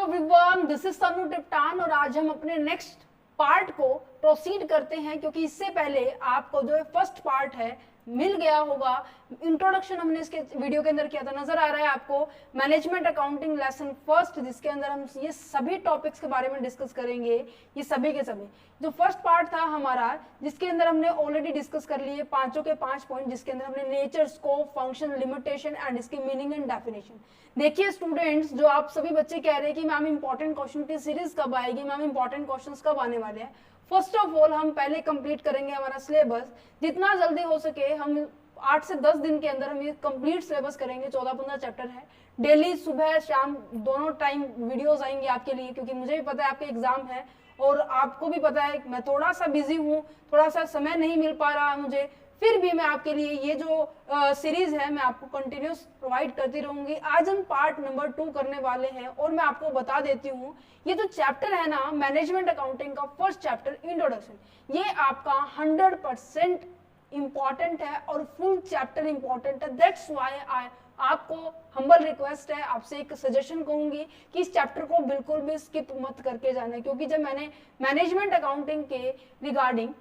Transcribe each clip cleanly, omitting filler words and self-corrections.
Everyone, this is तनु टिप्टान और आज हम अपने नेक्स्ट पार्ट को प्रोसीड करते हैं, क्योंकि इससे पहले आपको जो फर्स्ट पार्ट है मिल गया होगा। इंट्रोडक्शन हमने इसके वीडियो के अंदर किया था, नजर आ रहा है आपको, मैनेजमेंट अकाउंटिंग लेसन फर्स्ट, जिसके अंदर हम ये सभी टॉपिक्स के बारे में डिस्कस करेंगे। ये सभी के सभी जो फर्स्ट पार्ट था हमारा, जिसके अंदर हमने ऑलरेडी डिस्कस कर लिए पांचों के 5 पॉइंट, जिसके अंदर हमने nature, scope, function, limitation and इसकी मीनिंग एंड डेफिनेशन। देखिए स्टूडेंट्स, जो आप सभी बच्चे कह रहे हैं कि मैम इंपॉर्टेंट क्वेश्चन की सीरीज कब आएगी, मैम इंपॉर्टेंट क्वेश्चंस कब आने वाले हैं। फर्स्ट ऑफ ऑल हम पहले कंप्लीट करेंगे हमारा सिलेबस, जितना जल्दी हो सके हम 8 से 10 दिन के अंदर हम ये कंप्लीट सिलेबस करेंगे। 14-15 चैप्टर है, डेली सुबह शाम दोनों टाइम वीडियोस आएंगे आपके लिए, क्योंकि मुझे भी पता है आपके एग्जाम है और आपको भी पता है मैं थोड़ा सा बिजी हूँ, थोड़ा सा समय नहीं मिल पा रहा है मुझे, फिर भी मैं आपके लिए ये जो सीरीज है मैं आपको कंटिन्यूस प्रोवाइड करती रहूंगी। आज हम पार्ट नंबर 2 करने वाले हैं और मैं आपको बता देती हूँ, ये जो चैप्टर है ना मैनेजमेंट अकाउंटिंग का फर्स्ट चैप्टर इंट्रोडक्शन, ये आपका 100% इंपॉर्टेंट है और फुल चैप्टर इंपॉर्टेंट है। दैट्स व्हाई आपको हम्बल रिक्वेस्ट है, आपसे एक सजेशन कहूंगी कि इस चैप्टर को बिल्कुल भी स्किप मत करके जाना, क्योंकि जब मैंने मैनेजमेंट अकाउंटिंग के रिगार्डिंग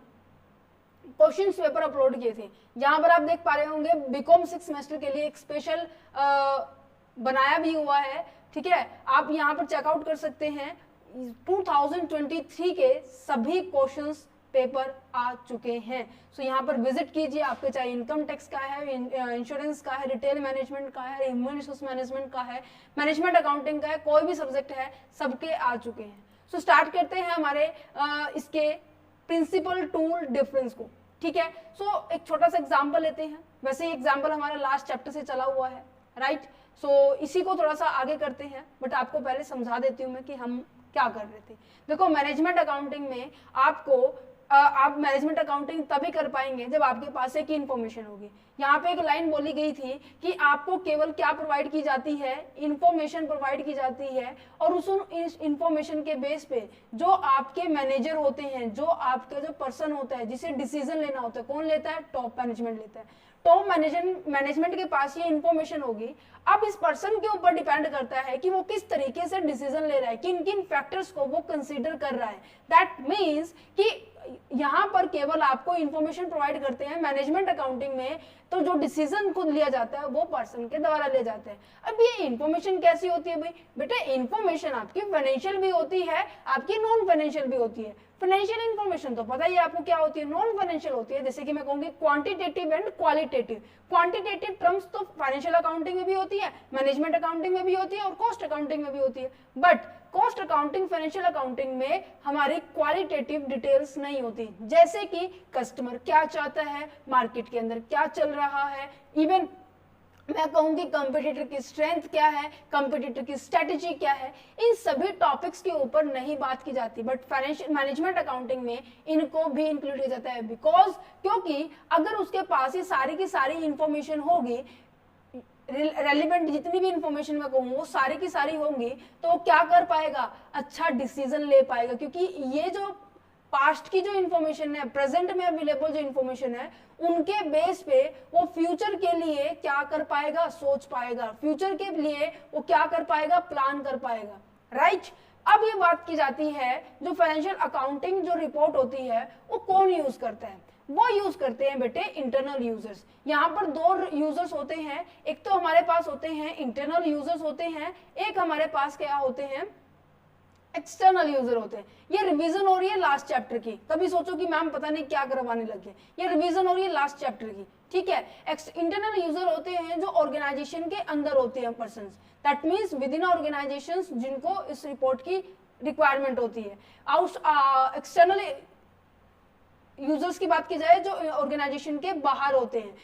क्वेश्चन पेपर अपलोड किए थे, जहां पर आप देख पा रहे होंगे बीकॉम 6 सेमेस्टर के लिए एक स्पेशल बनाया भी हुआ है, ठीक है। आप यहाँ पर चेकआउट कर सकते हैं, 2023 के सभी क्वेश्चंस पेपर आ चुके हैं। सो यहाँ पर विजिट कीजिए, आपके चाहे इनकम टैक्स का है, इंश्योरेंस का है, रिटेल मैनेजमेंट का है, ह्यूमन रिसोर्स मैनेजमेंट का है, मैनेजमेंट अकाउंटिंग का है, कोई भी सब्जेक्ट है सबके आ चुके हैं। सो स्टार्ट करते हैं हमारे इसके प्रिंसिपल टूल डिफरेंस को, ठीक है। सो एक छोटा सा एग्जांपल लेते हैं, वैसे एग्जांपल हमारा लास्ट चैप्टर से चला हुआ है, राइट। सो इसी को थोड़ा सा आगे करते हैं, बट आपको पहले समझा देती हूँ मैं कि हम क्या कर रहे थे। देखो मैनेजमेंट अकाउंटिंग में आपको आप मैनेजमेंट अकाउंटिंग तभी कर पाएंगे जब आपके पास एक इन्फॉर्मेशन होगी। यहाँ पे एक लाइन बोली गई थी कि आपको केवल क्या प्रोवाइड की जाती है, इन्फॉर्मेशन प्रोवाइड की जाती है, और उस इन्फॉर्मेशन के बेस पे जो आपके मैनेजर होते हैं, जो आपका जो पर्सन होता है जिसे डिसीजन लेना होता है, कौन लेता है, टॉप मैनेजमेंट लेता है। टॉप मैनेजमेंट के पास ये इन्फॉर्मेशन होगी। अब इस पर्सन के ऊपर डिपेंड करता है कि वो किस तरीके से डिसीजन ले रहा है, किन किन फैक्टर्स को वो कंसीडर कर रहा है। दैट मीन्स कि यहाँ पर केवल आपको इन्फॉर्मेशन प्रोवाइड करते हैं मैनेजमेंट अकाउंटिंग में, तो जो डिसीजन खुद लिया जाता है वो पर्सन के द्वारा ले जाते हैं। अब ये इन्फॉर्मेशन कैसी होती है भाई, बेटा इन्फॉर्मेशन आपकी फाइनेंशियल भी होती है, आपकी नॉन फाइनेंशियल भी होती है। फाइनेंशियल इन्फॉर्मेशन तो पता ही है आपको क्या होती है, नॉन फाइनेंशियल होती है, जैसे कि मैं कहूंगी quantitative and qualitative. Quantitative terms तो फाइनेंशियल अकाउंटिंग में भी होती है, मैनेजमेंट अकाउंटिंग में भी होती है और कॉस्ट अकाउंटिंग में भी होती है, but cost accounting financial accounting में हमारी क्वालिटेटिव डिटेल्स नहीं होती, जैसे कि कस्टमर क्या चाहता है, मार्केट के अंदर क्या चल रहा है, इवन मैं कहूंगी कंपटीटर की स्ट्रेंथ क्या है, कंपटीटर की स्ट्रेटेजी क्या है, इन सभी टॉपिक्स के ऊपर नहीं बात की जाती, बट फाइनेंशियल मैनेजमेंट अकाउंटिंग में इनको भी इंक्लूड किया जाता है। बिकॉज क्योंकि अगर उसके पास ये सारी की सारी इंफॉर्मेशन होगी, रेलिवेंट जितनी भी इंफॉर्मेशन मैं कहूँ वो सारी की सारी होंगी, तो वो क्या कर पाएगा, अच्छा डिसीजन ले पाएगा। क्योंकि ये जो पास्ट की जो इन्फॉर्मेशन है, प्रेजेंट में अवेलेबल जो इन्फॉर्मेशन है, उनके बेस पे वो फ्यूचर के लिए क्या कर पाएगा, सोच पाएगा, फ्यूचर के लिए वो क्या कर पाएगा, प्लान कर पाएगा, राइट। अब ये बात की जाती है जो फाइनेंशियल अकाउंटिंग जो रिपोर्ट होती है वो कौन यूज करता है, वो यूज करते हैं बेटे इंटरनल यूजर्स। यहाँ पर 2 यूजर्स होते हैं, एक तो हमारे पास होते हैं इंटरनल यूजर्स होते हैं, एक हमारे पास क्या होते हैं, एक्सटर्नल यूजर होते हैं। ये रिवीजन हो रही है लास्ट चैप्टर की, कभी सोचो कि मैम पता नहीं क्या करवाने लगे, ये रिवीजन हो रही है लास्ट चैप्टर की, ठीक है। इंटरनल यूजर होते हैं जो ऑर्गेनाइजेशन के अंदर होते हैं persons, that means with in organisations जिनको इस रिपोर्ट की रिक्वायरमेंट होती है। एक्सटर्नल यूजर्स की बात की जाए जो ऑर्गेनाइजेशन के बाहर होते हैं,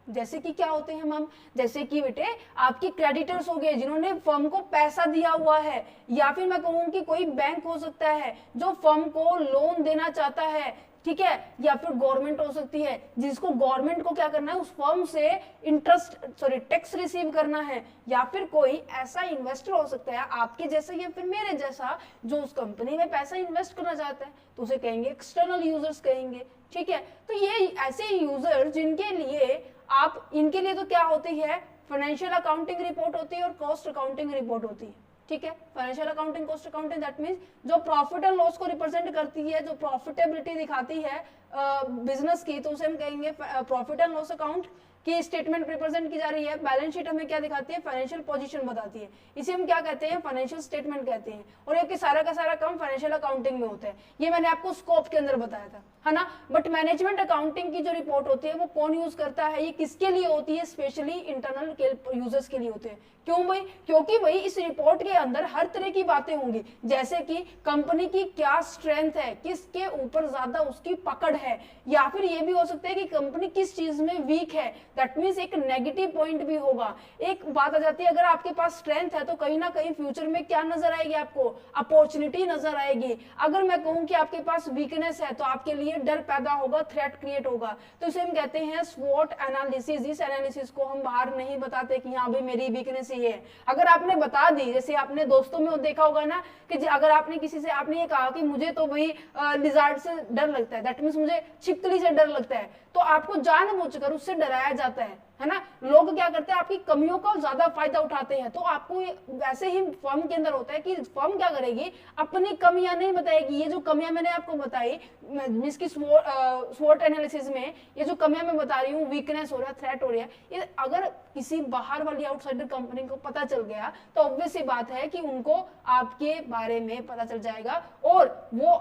जैसे कि क्या होते हैं मैम, जैसे कि बेटे आपके क्रेडिटर्स हो गए जिन्होंने फर्म को पैसा दिया हुआ है, या फिर मैं कहूँ कि कोई बैंक हो सकता है जो फर्म को लोन देना चाहता है, ठीक है, या फिर गवर्नमेंट हो सकती है जिसको गवर्नमेंट को क्या करना है, उस फर्म से टैक्स रिसीव करना है, या फिर कोई ऐसा इन्वेस्टर हो सकता है आपके जैसा या फिर मेरे जैसा जो उस कंपनी में पैसा इन्वेस्ट करना चाहता है, तो उसे कहेंगे एक्सटर्नल यूजर्स कहेंगे, ठीक है। तो ये ऐसे यूजर जिनके लिए आप, इनके लिए तो क्या होती है, फाइनेंशियल अकाउंटिंग रिपोर्ट होती है और कॉस्ट अकाउंटिंग रिपोर्ट होती है, ठीक है। Financial accounting, cost accounting, that means जो प्रॉफिट एंड लॉस को रिप्रेजेंट करती है, जो प्रॉफिटेबिलिटी दिखाती है बिजनेस की, तो उसे हम कहेंगे प्रॉफिट एंड लॉस अकाउंट की स्टेटमेंट रिप्रेजेंट की जा रही है। बैलेंस शीट हमें क्या दिखाती है, फाइनेंशियल पोजीशन बताती है, इसे हम क्या कहते हैं, फाइनेंशियल स्टेटमेंट कहते हैं। और ये सारा का सारा काम फाइनेंशियल अकाउंटिंग में होता है, ये मैंने आपको स्कोप के अंदर बताया था, है ना। बट मैनेजमेंट अकाउंटिंग की जो रिपोर्ट होती है वो कौन यूज करता है, ये किसके लिए होती है, स्पेशली इंटरनल यूजर्स के लिए होते हैं। क्यों भाई, क्योंकि भाई इस रिपोर्ट के अंदर हर तरह की बातें होंगी, जैसे कि कंपनी की क्या स्ट्रेंथ है, किसके ऊपर ज्यादा उसकी पकड़ है, या फिर ये भी हो सकता है कि कंपनी किस चीज में वीक है, दैट मींस एक नेगेटिव पॉइंट भी होगा। एक बात आ जाती है, अगर आपके पास स्ट्रेंथ है तो कहीं ना कहीं फ्यूचर में क्या नजर आएगी, आपको अपॉर्चुनिटी नजर आएगी। अगर मैं कहूं कि आपके पास वीकनेस है तो आपके लिए डर पैदा होगा, थ्रेट क्रिएट होगा, तो इसे हम कहते हैं स्वॉट एनालिसिस। इस एनालिसिस को हम बाहर नहीं बताते कि हाँ भाई मेरी वीकनेस ये है। अगर आपने बता दी, जैसे आपने दोस्तों में देखा होगा ना कि अगर आपने किसी से आपने ये कहा कि मुझे तो भाई लिजार्ड से डर लगता है, दैट मींस मुझे छिपकली से डर लगता है, तो आपको जानबूझकर उससे डराया जाता है ना। लोग क्या करते हैं, आपकी कमियों का ज्यादा फायदा उठाते हैं। तो आपको वैसे ही फर्म के अंदर होता है कि फर्म क्या करेगी, अपनी कमियां नहीं बताएगी। ये जो कमियां मैंने आपको बताई जिसकी स्वॉट एनालिसिस में, ये जो कमियां मैं बता रही हूँ, वीकनेस हो रहा है, थ्रेट हो रहा है, ये अगर किसी बाहर वाली आउटसाइडर कंपनी को पता चल गया तो ऑब्वियस सी बात है कि उनको आपके बारे में पता चल जाएगा और वो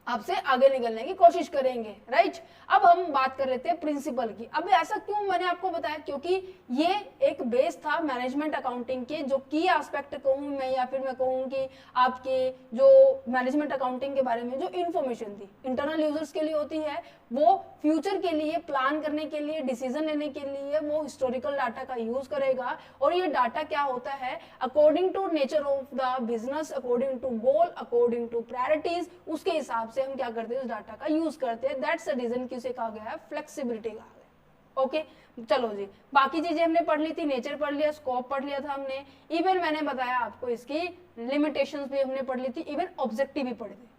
आपसे आगे निकलने की कोशिश करेंगे, राइट। अब हम बात कर रहे थे प्रिंसिपल की। अब ऐसा क्यों मैंने आपको बताया, क्योंकि ये एक बेस था मैनेजमेंट अकाउंटिंग के, जो की एस्पेक्ट कहूं मैं या फिर मैं कहूं कि आपके जो मैनेजमेंट अकाउंटिंग के बारे में जो इन्फॉर्मेशन थी इंटरनल यूजर्स के लिए होती है, वो फ्यूचर के लिए प्लान करने के लिए, डिसीजन लेने के लिए वो हिस्टोरिकल डाटा का यूज करेगा। और ये डाटा क्या होता है, according to nature of the business, according to goal, according to priorities, उसके हिसाब से हम क्या करते हैं, उस डाटा का यूज करते हैं। दैट्स द रीजन कि उसे कहा गया है फ्लेक्सिबिलिटी कहा गया। ओके, चलो जी, बाकी चीजें हमने पढ़ ली थी, नेचर पढ़ लिया, स्कोप पढ़ लिया था हमने, इवन मैंने बताया आपको इसकी लिमिटेशंस भी हमने पढ़ ली थी, इवन ऑब्जेक्टिव भी पढ़े थे।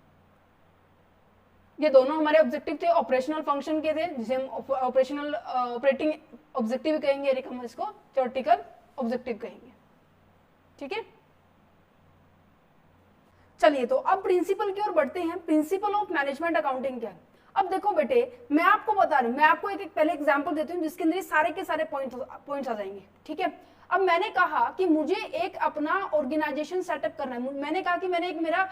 ये दोनों हमारे ऑब्जेक्टिव थे, ऑपरेशनल फंक्शन के थे, जिसे हम ऑपरेटिंग ऑब्जेक्टिव कहेंगे, हम इसको थ्योरेटिकल ऑब्जेक्टिव कहेंगे। ठीक है, चलिए तो अब प्रिंसिपल की ओर बढ़ते हैं। प्रिंसिपल ऑफ मैनेजमेंट अकाउंटिंग क्या है। अब देखो बेटे, मैं आपको बता रही हूँ, मैं आपको एक पहले एग्जांपल देती हूँ जिसके अंदर सारे के सारे पॉइंट्स आ जाएंगे। ठीक है, अब मैंने कहा कि मुझे एक अपना ऑर्गेनाइजेशन सेटअप करना है। मैंने कहा कि मैंने एक मेरा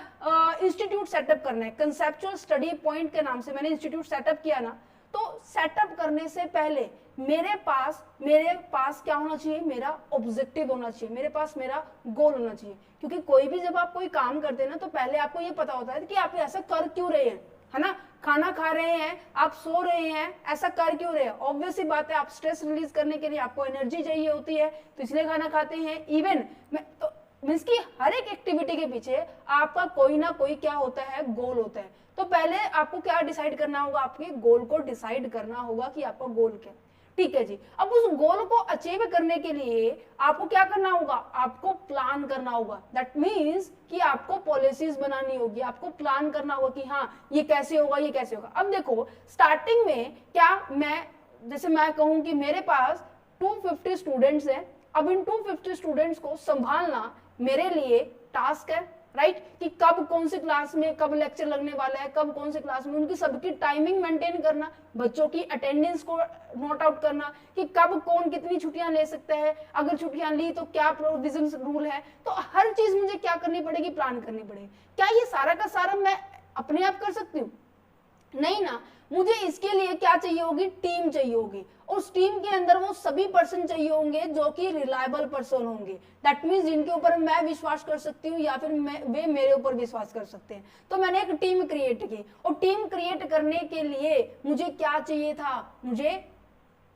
इंस्टीट्यूट सेटअप करना है, कंसेप्चुअल स्टडी पॉइंट के नाम से मैंने इंस्टीट्यूट सेटअप किया ना। तो सेटअप करने से पहले मेरे पास क्या होना चाहिए, मेरा ऑब्जेक्टिव होना चाहिए, मेरे पास मेरा गोल होना चाहिए। क्योंकि कोई भी जब आप कोई काम करते हैं ना, तो पहले आपको ये पता होता है कि आप ऐसा कर क्यों रहे हैं, है ना। खाना खा रहे हैं, आप सो रहे हैं, ऐसा कर क्यों रहे हैं, ऑब्वियस सी बात है, आप स्ट्रेस रिलीज करने के लिए आपको एनर्जी चाहिए होती है, तो इसलिए खाना खाते हैं। इवन तो मीन्स की हर एक एक्टिविटी के पीछे आपका कोई ना कोई क्या होता है, गोल होता है। तो पहले आपको क्या डिसाइड करना होगा, आपके गोल को डिसाइड करना होगा कि आपका गोल क्या है। ठीक है जी, अब उस गोल को अचीव करने के लिए आपको क्या करना होगा, आपको प्लान करना होगा। दैट मीन्स कि आपको पॉलिसीज बनानी होगी, आपको प्लान करना होगा कि हाँ ये कैसे होगा, ये कैसे होगा। अब देखो स्टार्टिंग में क्या जैसे मैं कहूं कि मेरे पास 250 स्टूडेंट्स हैं, अब इन 250 स्टूडेंट्स को संभालना मेरे लिए टास्क है, राइट। कि कब कौन सी क्लास में कब लेक्चर लगने वाला है, कब कौन सी क्लास में, उनकी सबकी टाइमिंग मेंटेन करना, बच्चों की अटेंडेंस को नोट आउट करना कि कब कौन कितनी छुट्टियां ले सकता है, अगर छुट्टियां ली तो क्या प्रोविजन रूल है। तो हर चीज मुझे क्या करनी पड़ेगी, प्लान करनी पड़ेगी। क्या ये सारा का सारा मैं अपने आप कर सकती हूँ, नहीं ना। मुझे इसके लिए क्या चाहिए होगी, टीम चाहिए होगी। उस टीम के अंदर वो सभी पर्सन चाहिए होंगे जो कि रिलायबल पर्सन होंगे। दैट मींस जिनके ऊपर मैं विश्वास कर सकती हूँ या फिर वे मेरे ऊपर विश्वास कर सकते हैं। तो मैंने एक टीम क्रिएट की, और टीम क्रिएट करने के लिए मुझे क्या चाहिए था,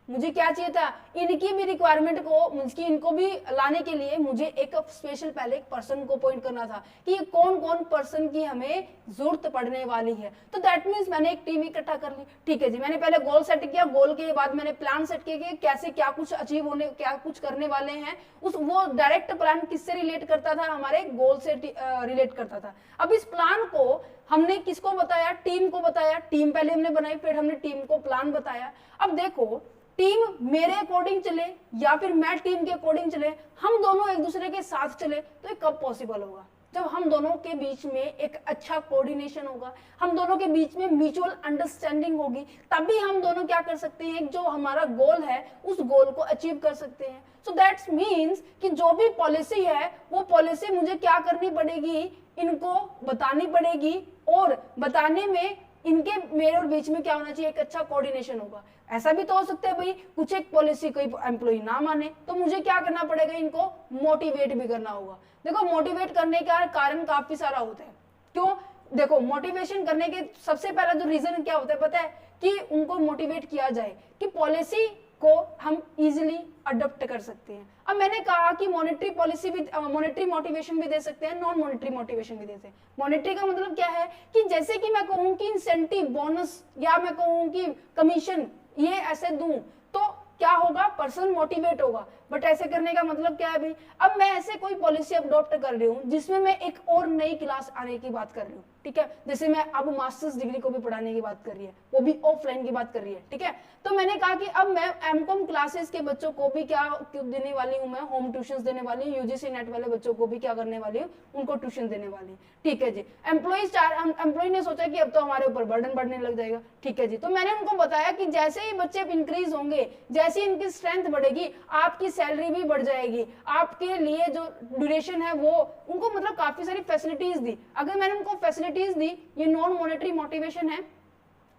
मुझे क्या चाहिए था, इनकी भी रिक्वायरमेंट को इनको भी लाने के लिए मुझे एक स्पेशल पहले एक पर्सन को अपॉइंट करना था कि ये कौन कौन पर्सन की हमें जरूरत पड़ने वाली है। तो दैट मींस मैंने एक टीम इकट्ठा कर ली। ठीक है जी, मैंने पहले गोल सेट किया, गोल के बाद मैंने प्लान सेट किया कि कैसे क्या कुछ अचीव होने, क्या कुछ करने वाले हैं। वो डायरेक्ट प्लान किससे रिलेट करता था, हमारे गोल से रिलेट करता था। अब इस प्लान को हमने किसको बताया, टीम को बताया। टीम पहले हमने बनाई, फिर हमने टीम को प्लान बताया। अब देखो टीम मेरे अकॉर्डिंग चले या फिर मैं टीम के अकॉर्डिंग चले, हम दोनों एक दूसरे के साथ चले, तो ये कब पॉसिबल होगा? जब हम दोनों के बीच में एक अच्छा कोऑर्डिनेशन होगा, हम दोनों के बीच में म्यूचुअल अंडरस्टैंडिंग होगी, तभी हम दोनों क्या कर सकते हैं, जो हमारा गोल है उस गोल को अचीव कर सकते हैं। सो दैट्स मीन्स कि जो भी पॉलिसी है वो पॉलिसी मुझे क्या करनी पड़ेगी, इनको बतानी पड़ेगी, और बताने में इनके मेरे और बीच में क्या होना चाहिए, एक अच्छा कोऑर्डिनेशन होगा। ऐसा भी तो हो सकता है भाई कुछ एक पॉलिसी कोई एम्प्लॉय ना माने, तो मुझे क्या करना पड़ेगा, इनको मोटिवेट भी करना होगा। देखो मोटिवेट करने का कारण काफी सारा होता है। क्यों? देखो मोटिवेशन करने के सबसे पहला जो रीजन क्या होता है पता है, कि उनको मोटिवेट किया जाए कि पॉलिसी को हम इजीली अडॉप्ट कर सकते हैं। अब मैंने कहा कि मॉनेटरी पॉलिसी भी, मॉनेटरी मोटिवेशन भी दे सकते हैं, नॉन मॉनेटरी मोटिवेशन भी देते हैं। मॉनेटरी का मतलब क्या है कि जैसे कि मैं कहूं कि इंसेंटिव, बोनस, या मैं कहूं कि कमीशन, ये ऐसे दूं तो क्या होगा, पर्सन मोटिवेट होगा। बट ऐसे करने का मतलब क्या है भाई, अब मैं ऐसे कोई पॉलिसी अडॉप्ट कर रही हूँ जिसमें मैं एक और नई क्लास आने की बात कर रही हूँ, ठीक है, जैसे मैं अब मास्टर्स डिग्री को भी पढ़ाने की बात कर रही है, वो भी ऑफलाइन की बात कर रही है, ठीक है। तो मैंने कहा कि अब मैं एमकॉम क्लासेस के बच्चों को भी क्या देने वाली हूँ, मैं होम ट्यूशन देने वाली हूँ, यूजीसी नेट वाले बच्चों को भी क्या करने वाली हूँ, उनको ट्यूशन देने वाली हूँ, ठीक है जी। एम्प्लॉय ने सोचा कि अब तो हमारे ऊपर बर्डन बढ़ने लग जाएगा, ठीक है जी। तो मैंने उनको बताया कि जैसे ही बच्चे इंक्रीज होंगे, जैसे इनकी स्ट्रेंथ बढ़ेगी, आपकी सैलरी भी बढ़ जाएगी, आपके लिए जो ड्यूरेशन है वो, उनको मतलब काफी सारी फैसिलिटीज दी। अगर मैंने उनको फैसिलिटीज दी, ये नॉन मॉनेटरी मोटिवेशन है।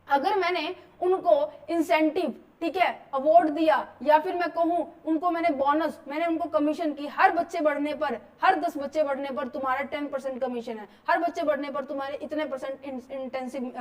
अगर मैंने उनको इंसेंटिव, ठीक है, अवार्ड दिया, या फिर मैं कहूं उनको मैंने बोनस, मैंने उनको कमीशन की, हर बच्चे बढ़ने पर, हर 10 बच्चे बढ़ने पर तुम्हारा 10% कमीशन है, हर बच्चे बढ़ने पर तुम्हारे इतने % इंटेंसिव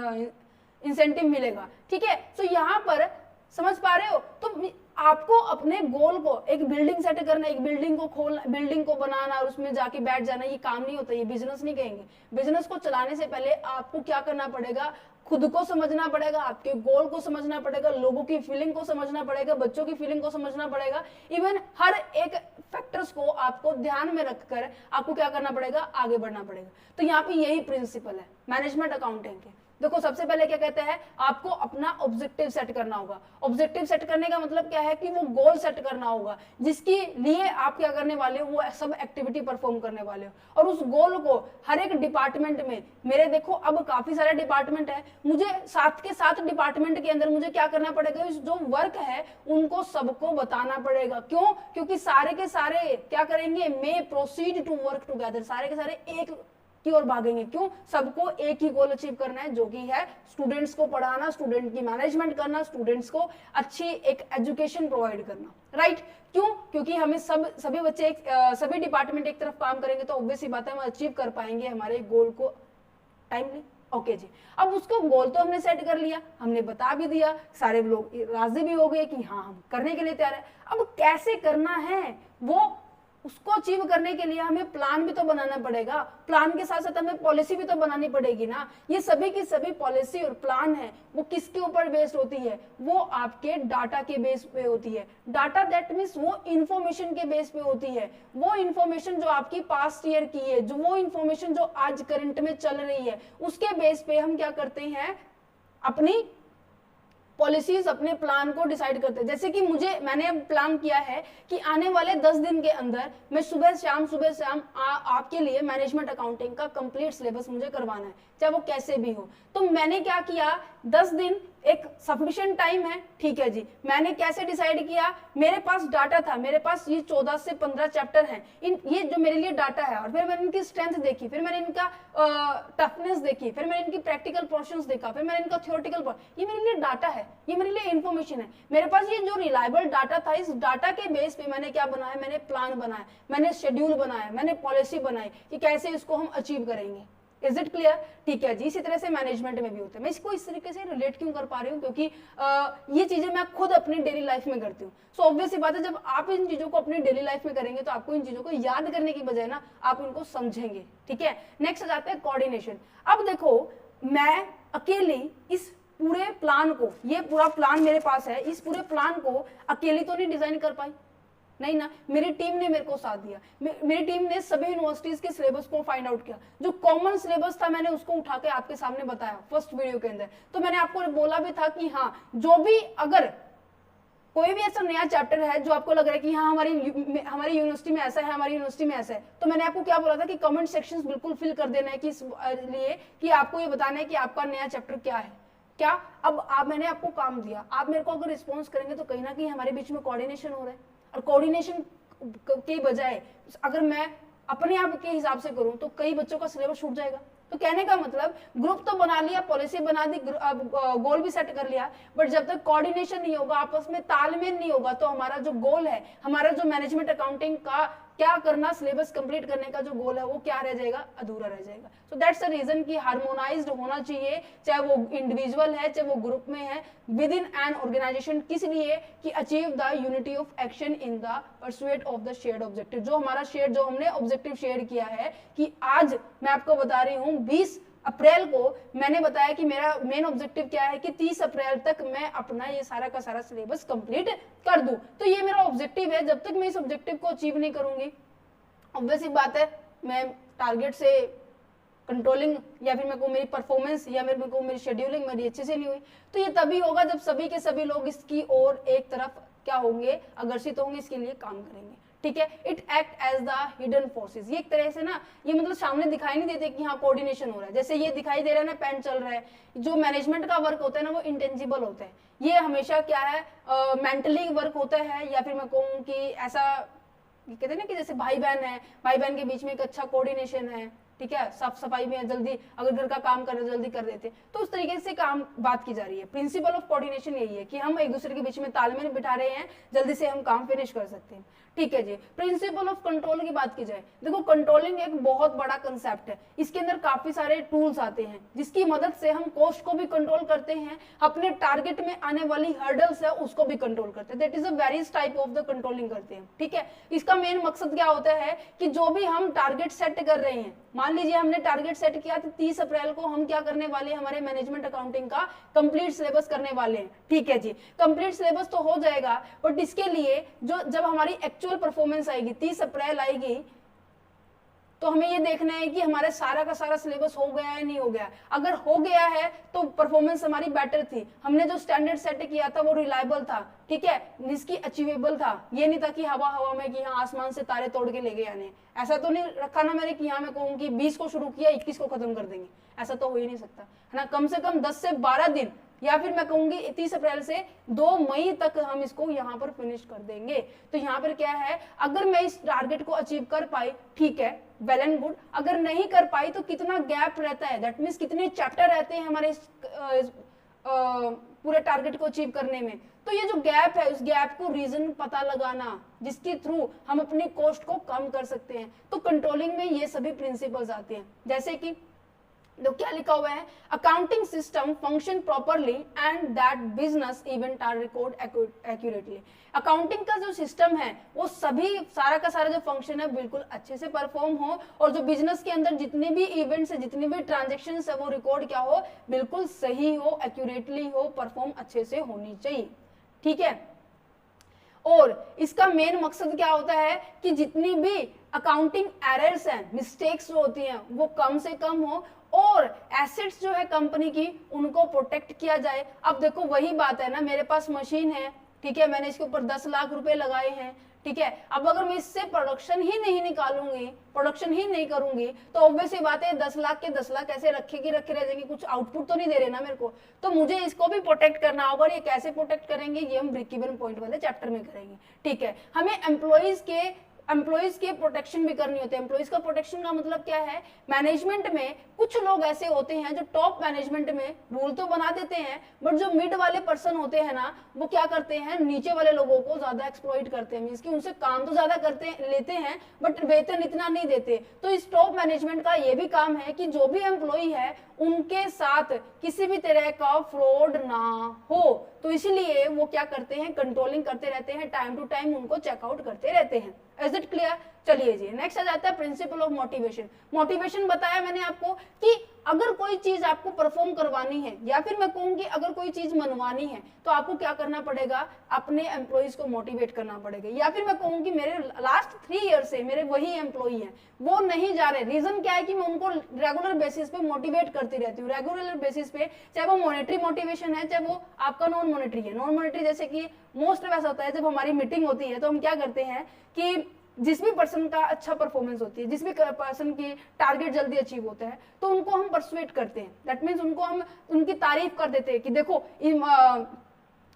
इंसेंटिव मिलेगा, ठीक है। तो यहाँ पर समझ पा रहे हो, तो आपको अपने गोल को, एक बिल्डिंग सेट करना, एक बिल्डिंग को खोलना, बिल्डिंग को बनाना और उसमें जाके बैठ जाना, ये काम नहीं होता, ये बिजनेस नहीं कहेंगे। बिजनेस को चलाने से पहले आपको क्या करना पड़ेगा, खुद को समझना पड़ेगा, आपके गोल को समझना पड़ेगा, लोगों की फीलिंग को समझना पड़ेगा, बच्चों की फीलिंग को समझना पड़ेगा, इवन हर एक फैक्टर्स को आपको ध्यान में रखकर आपको क्या करना पड़ेगा, आगे बढ़ना पड़ेगा। तो यहाँ पे यही प्रिंसिपल है मैनेजमेंट अकाउंटिंग के। देखो सबसे पहले क्या कहते हैं, आपको अपना ऑब्जेक्टिव सेट करना होगा। ऑब्जेक्टिव सेट करने का मतलब क्या है कि वो गोल सेट करना होगा जिसके लिए आप क्या करने वाले हो, वो सब एक्टिविटी परफॉर्म करने वाले हो। और उस गोल को हर एक डिपार्टमेंट में, मेरे देखो अब काफी सारे डिपार्टमेंट है, मुझे साथ के साथ डिपार्टमेंट के अंदर मुझे क्या करना पड़ेगा, जो वर्क है उनको सबको बताना पड़ेगा। क्यों? क्योंकि सारे के सारे क्या करेंगे, may proceed to work together, सारे के सारे एक की ओर भागेंगे। क्यों? सबको एक ही गोल अचीव करना है, जो कि है स्टूडेंट्स को पढ़ाना, स्टूडेंट की मैनेजमेंट करना, स्टूडेंट्स को अच्छी एक एजुकेशन प्रोवाइड करना, राइट। क्यों? क्योंकि हमें सभी बच्चे सभी डिपार्टमेंट एक तरफ काम करेंगे तो ऑब्वियस ही बात है हम अचीव कर पाएंगे हमारे गोल को टाइमली। ओके जी, अब उसको गोल तो हमने सेट कर लिया, हमने बता भी दिया, सारे लोग राजी भी हो गए कि हाँ हम करने के लिए तैयार है। अब कैसे करना है वो, उसको अचीव करने के लिए हमें प्लान भी तो बनाना पड़ेगा, प्लान के साथ साथ हमें पॉलिसी भी तो बनानी पड़ेगी ना। ये सभी की सभी पॉलिसी और प्लान है वो किसके ऊपर बेस्ड होती है, वो आपके डाटा के बेस पे होती है। डाटा दैट मीन्स वो इंफॉर्मेशन के बेस पे होती है, वो इंफॉर्मेशन जो आपकी पास्ट ईयर की है, जो वो इंफॉर्मेशन जो आज करंट में चल रही है, उसके बेस पे हम क्या करते हैं, अपनी पॉलिसीज, अपने प्लान को डिसाइड करते हैं। जैसे कि मैंने प्लान किया है कि आने वाले 10 दिन के अंदर मैं सुबह शाम आपके लिए मैनेजमेंट अकाउंटिंग का कंप्लीट सिलेबस मुझे करवाना है, चाहे वो कैसे भी हो। तो मैंने क्या किया, 10 दिन एक सफिशिएंट टाइम है, ठीक है जी। मैंने कैसे डिसाइड किया, मेरे पास डाटा था, मेरे पास ये 14 से 15 चैप्टर हैं, ये जो मेरे लिए डाटा है, और फिर मैंने इनकी स्ट्रेंथ देखी, फिर मैंने इनका टफनेस देखी, फिर मैंने इनकी प्रैक्टिकल पोर्शंस देखा, फिर मैंने इनका थ्योरेटिकल, ये मेरे लिए डाटा है, ये मेरे लिए इंफॉर्मेशन है। मेरे पास ये जो रिलायबल डाटा था, इस डाटा के बेस पे मैंने क्या बनाया, मैंने प्लान बनाया, मैंने शेड्यूल बनाया, मैंने पॉलिसी बनाई कि कैसे इसको हम अचीव करेंगे। Is it clear? ठीक है जी। इसी तरह से मैनेजमेंट में भी होता है। मैं इसको इस तरीके से रिलेट क्यों कर पा रही हूँ, क्योंकि ये चीजें मैं खुद अपनी डेली लाइफ में करती हूँ। सो ऑब्वियस सी बात है, जब आप इन चीजों को अपनी डेली लाइफ में करेंगे तो आपको इन चीजों को याद करने की बजाय ना आप इनको समझेंगे, ठीक है। नेक्स्ट आ जाता है कोऑर्डिनेशन। अब देखो मैं अकेली इस पूरे प्लान को, ये पूरा प्लान मेरे पास है, इस पूरे प्लान को अकेली तो नहीं डिजाइन कर पाई, नहीं ना, मेरी टीम ने मेरे को साथ दिया। मेरी टीम ने सभी यूनिवर्सिटीज के सिलेबस को फाइंड आउट किया, जो कॉमन सिलेबस था मैंने उसको उठा के आपके सामने बताया फर्स्ट वीडियो के अंदर। तो मैंने आपको बोला भी था कि हाँ, जो भी अगर कोई भी ऐसा नया चैप्टर है जो आपको लग रहा है कि हाँ हमारी यूनिवर्सिटी में ऐसा है, हमारी यूनिवर्सिटी में ऐसा है, तो मैंने आपको क्या बोला था कि कमेंट सेक्शंस बिल्कुल फिल कर देना है कि इस लिए कि आपको ये बताना है कि आपका नया चैप्टर क्या है। क्या अब मैंने आपको काम दिया, आप मेरे को अगर रिस्पॉन्स करेंगे तो कहीं ना कहीं हमारे बीच में कोऑर्डिनेशन हो रहा है, और कोऑर्डिनेशन के बजाय अगर मैं अपने आप के हिसाब से करूं तो कई बच्चों का सिलेबस छूट जाएगा। तो कहने का मतलब ग्रुप तो बना लिया, पॉलिसी बना दी, गोल भी सेट कर लिया, बट जब तक कोऑर्डिनेशन नहीं होगा, आपस में तालमेल नहीं होगा, तो हमारा जो गोल है, हमारा जो मैनेजमेंट अकाउंटिंग का क्या करना, सिलेबस कंप्लीट करने का जो गोल है वो क्या रह जाएगा, अधूरा रह जाएगा। सो दैट्स द रीजन कि हार्मोनाइज्ड होना चाहिए, चाहे वो इंडिविजुअल है चाहे वो ग्रुप में है, विद इन एन ऑर्गेनाइजेशन। किस लिए कि achieve the unity of action in the pursuit of the shared objective. जो हमारा शेयर, जो हमने ऑब्जेक्टिव शेयर किया है कि आज मैं आपको बता रही हूँ 20 अप्रैल को मैंने बताया कि मेरा मेन ऑब्जेक्टिव क्या है कि 30 अप्रैल तक मैं अपना ये सारा का सारा सिलेबस कंप्लीट कर दूं। तो ये मेरा ऑब्जेक्टिव है। जब तक मैं इस ऑब्जेक्टिव को अचीव नहीं करूंगी, ऑब्वियस ही बात है मैं टारगेट से कंट्रोलिंग, या फिर मेरे को मेरी परफॉर्मेंस या मेरे को मेरी शेड्यूलिंग मेरी अच्छे से नहीं हुई, तो ये तभी होगा जब सभी के सभी लोग इसकी ओर एक तरफ क्या होंगे, आकर्षित होंगे, इसके लिए काम करेंगे। ठीक है, it act as the hidden forces. ये एक तरह से ना, ये मतलब सामने दिखाई नहीं देते कि हाँ कोऑर्डिनेशन हो रहा है, जैसे ये दिखाई दे रहा है ना पेन चल रहा है। जो मैनेजमेंट का वर्क होता है ना वो इंटेंजिबल होता है, ये हमेशा क्या है मेंटली वर्क होता है, या फिर मैं कहूँ कि ऐसा कहते हैं ना कि जैसे भाई बहन है, भाई बहन के बीच में एक अच्छा कोऑर्डिनेशन है। ठीक है, साफ सफाई में जल्दी अगर घर का काम कर रहे जल्दी कर देते, तो उस तरीके से काम बात की जा रही है। प्रिंसिपल ऑफ कोऑर्डिनेशन यही है कि हम एक दूसरे के बीच में तालमेल बिठा रहे हैं, जल्दी से हम काम फिनिश कर सकते हैं। ठीक है जी। प्रिंसिपल ऑफ कंट्रोल की बात की जाए, देखो कंट्रोलिंग एक बहुत बड़ा कंसेप्ट है, इसके अंदर काफी सारे टूल्स आते हैं जिसकी मदद से हम कॉस्ट को भी कंट्रोल करते हैं, अपने टारगेट में आने वाली हर्डल्स है उसको भी कंट्रोल करते हैं। That is a various type of the controlling करते हैं। ठीक है, इसका मेन मकसद क्या होता है कि जो भी हम टारगेट सेट कर रहे हैं, मान लीजिए हमने टारगेट सेट किया तो 30 अप्रैल को हम क्या करने वाले हैं, हमारे मैनेजमेंट अकाउंटिंग का कंप्लीट सिलेबस करने वाले हैं। ठीक है जी, कंप्लीट सिलेबस तो हो जाएगा, बट इसके लिए जो जब हमारी एक्चुअल परफॉर्मेंस आएगी 30 अप्रैल आएगी, तो हमें ये देखना है कि हमारे सारा का सारा सिलेबस हो गया है नहीं हो गया। अगर हो गया है तो परफॉर्मेंस हमारी बेटर थी, हमने जो स्टैंडर्ड सेट किया था वो रिलायबल था। ठीक है, जिसकी अचीवेबल था, ये नहीं था कि हवा हवा में कि हाँ आसमान से तारे तोड़ के ले गए आने। ऐसा तो नहीं रखा ना मैंने कि हाँ मैं कहूँ कि 20 को शुरू किया 21 को खत्म कर देंगे, ऐसा तो हो ही नहीं सकता है ना। कम से कम 10 से 12 दिन, या फिर मैं कहूंगी 30 अप्रैल से 2 मई तक हम इसको यहाँ पर फिनिश कर देंगे। तो यहाँ पर क्या है, अगर मैं इस टारगेट को अचीव कर पाई ठीक है, वेल एंड गुड। अगर नहीं कर पाई तो कितना गैप रहता है, दैट मीन्स कितने चैप्टर रहते हैं हमारे इस पूरे टारगेट को अचीव करने में। तो ये जो गैप है, उस गैप को रीजन पता लगाना जिसके थ्रू हम अपनी कॉस्ट को कम कर सकते हैं। तो कंट्रोलिंग में ये सभी प्रिंसिपल्स आते हैं, जैसे कि तो क्या लिखा हुआ है, accounting system function properly and that business event are record accurately. Accounting का जो सिस्टम है वो सभी सारा का सारा जो फंक्शन है बिल्कुल अच्छे से परफॉर्म हो, और जो बिजनेस के अंदर जितने भी इवेंट्स है, जितनी भी ट्रांजेक्शन्स है वो रिकॉर्ड क्या हो, बिल्कुल सही हो, एक्यूरेटली हो, परफॉर्म अच्छे से होनी चाहिए। ठीक है, और इसका मेन मकसद क्या होता है कि जितनी भी अकाउंटिंग एरर्स हैं, मिस्टेक्स जो होती हैं वो कम से कम हो, और एसेट्स जो है कंपनी की उनको प्रोटेक्ट किया जाए। अब देखो वही बात है ना, मेरे पास मशीन है, ठीक है, मैंने इसके ऊपर 10 लाख रुपए लगाए हैं। ठीक है, अब अगर मैं इससे प्रोडक्शन ही नहीं निकालूंगी, प्रोडक्शन ही नहीं करूंगी, तो ऑब्वियस ही बात है 10 लाख के 10 लाख ऐसे रखे रह जाएंगे, कुछ आउटपुट तो नहीं दे रहे ना मेरे को। तो मुझे इसको भी प्रोटेक्ट करना होगा, और ये कैसे प्रोटेक्ट करेंगे ये हम ब्रेक इवन पॉइंट वाले चैप्टर में करेंगे। ठीक है, हमें एम्प्लॉइज के प्रोटेक्शन भी करनी होती है। एम्प्लॉइज का प्रोटेक्शन का मतलब क्या है, मैनेजमेंट में कुछ लोग ऐसे होते हैं जो टॉप मैनेजमेंट में रूल तो बना देते हैं, बट जो मिड वाले पर्सन होते हैं ना, वो क्या करते हैं, नीचे वाले लोगों को ज्यादा एक्सप्लॉइट करते हैं। मींस कि उनसे काम तो ज्यादा लेते हैं बट वेतन इतना नहीं देते। तो इस टॉप मैनेजमेंट का ये भी काम है कि जो भी एम्प्लॉई है उनके साथ किसी भी तरह का फ्रॉड ना हो। तो इसलिए वो क्या करते हैं, कंट्रोलिंग करते रहते हैं, टाइम टू टाइम उनको चेकआउट करते रहते हैं। Is it clear? चलिए जी, नेक्स्ट आ जाता है प्रिंसिपल ऑफ मोटिवेशन। मोटिवेशन बताया मैंने आपको कि अगर कोई चीज आपको परफॉर्म करवानी है या फिर मैं कहूंगी अगर कोई चीज मनवानी है तो आपको क्या करना पड़ेगा, अपने एम्प्लॉइज को मोटिवेट करना पड़ेगा। या फिर मैं कहूंगी मेरे लास्ट 3 ईयर से मेरे वही एम्प्लॉई हैं, वो नहीं जा रहे, रीजन क्या है कि मैं उनको रेगुलर बेसिस पे मोटिवेट करती रहती हूँ, रेगुलर बेसिस पे, चाहे वो मॉनेटरी मोटिवेशन है चाहे वो आपका नॉन मॉनेटरी है। नॉन मॉनेटरी जैसे कि मोस्ट वैसा होता है, जब हमारी मीटिंग होती है तो हम क्या करते हैं कि जिस भी पर्सन का अच्छा परफॉर्मेंस होती है, जिस भी पर्सन की टारगेट जल्दी अचीव होता है, तो उनको हम परसुएट करते हैं। दैट मीन्स उनको हम उनकी तारीफ कर देते हैं कि देखो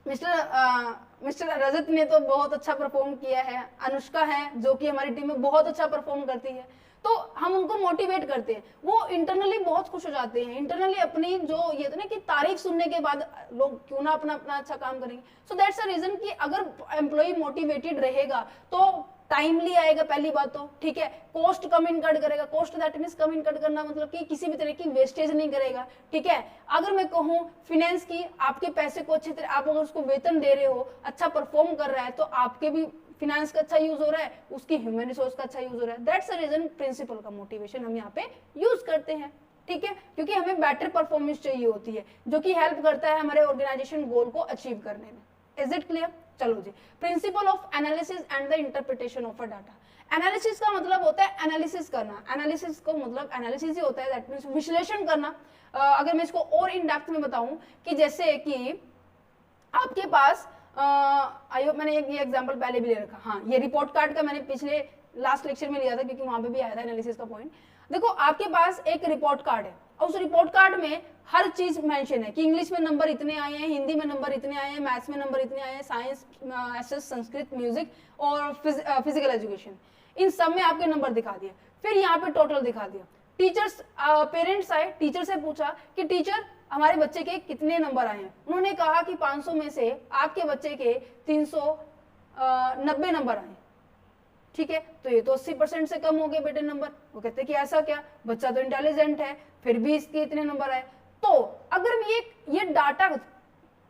मिस्टर रजत ने तो बहुत अच्छा परफॉर्म किया है, अनुष्का है जो कि हमारी टीम में बहुत अच्छा परफॉर्म करती है, तो हम उनको मोटिवेट करते हैं। वो इंटरनली बहुत खुश हो जाते हैं, इंटरनली अपनी जो ये था ना कि तारीफ सुनने के बाद लोग क्यों ना अपना अपना अच्छा काम करेंगे। सो दैट्स अ रीजन कि अगर एम्प्लॉय मोटिवेटेड रहेगा तो टाइमली आएगा, पहली बात तो ठीक है, कॉस्ट कम इनकट करेगा। कॉस्ट दैट मींस कम इनकट करना मतलब कि किसी भी तरह की वेस्टेज नहीं करेगा, ठीक है। अगर मैं कहूँ फिनेंस की, आपके पैसे को अच्छी तरह, आप अगर उसको वेतन दे रहे हो, अच्छा परफॉर्म कर रहा है, तो आपके भी फिनेंस का अच्छा यूज हो रहा है, उसकी ह्यूमन रिसोर्स का अच्छा यूज हो रहा है। दैट्स द रीजन प्रिंसिपल का मोटिवेशन हम यहाँ पे यूज करते हैं, ठीक है, क्योंकि हमें बेटर परफॉर्मेंस चाहिए होती है जो कि हेल्प करता है हमारे ऑर्गेनाइजेशन गोल को अचीव करने में। Is it clear? चलो जी, principle of analysis and the interpretation of a data. Analysis का मतलब होता है एनालिसिस करना, एनालिसिस को मतलब एनालिसिस ही होता है, दैट मींस विश्लेषण करना। अगर मैं इसको और इन डेप्थ में बताऊं कि जैसे कि आपके पास आई होप मैंने ये एग्जांपल पहले भी ले रखा, हाँ ये रिपोर्ट कार्ड का मैंने पिछले लास्ट लेक्चर में लिया था क्योंकि वहां पे भी आया था एनालिसिस का पॉइंट। देखो आपके पास एक रिपोर्ट कार्ड है और उस रिपोर्ट कार्ड में हर चीज मेंशन है कि इंग्लिश में नंबर इतने आए हैं, हिंदी में नंबर इतने आए हैं, मैथ्स में नंबर इतने आए हैं, साइंस, एसएस, संस्कृत, म्यूजिक और फिजिकल एजुकेशन, इन सब में आपके नंबर दिखा दिए। फिर यहाँ पे टोटल दिखा दिया। टीचर्स पेरेंट्स आए, टीचर से पूछा कि टीचर हमारे बच्चे के कितने नंबर आए हैं। उन्होंने कहा कि 500 में से आपके बच्चे के 390 नंबर आए, ठीक है, तो ये तो 80% से कम हो गए बेटे नंबर। वो कहते कि ऐसा क्या, बच्चा तो इंटेलिजेंट है फिर भी इसके इतने नंबर आए। तो अगर ये डाटा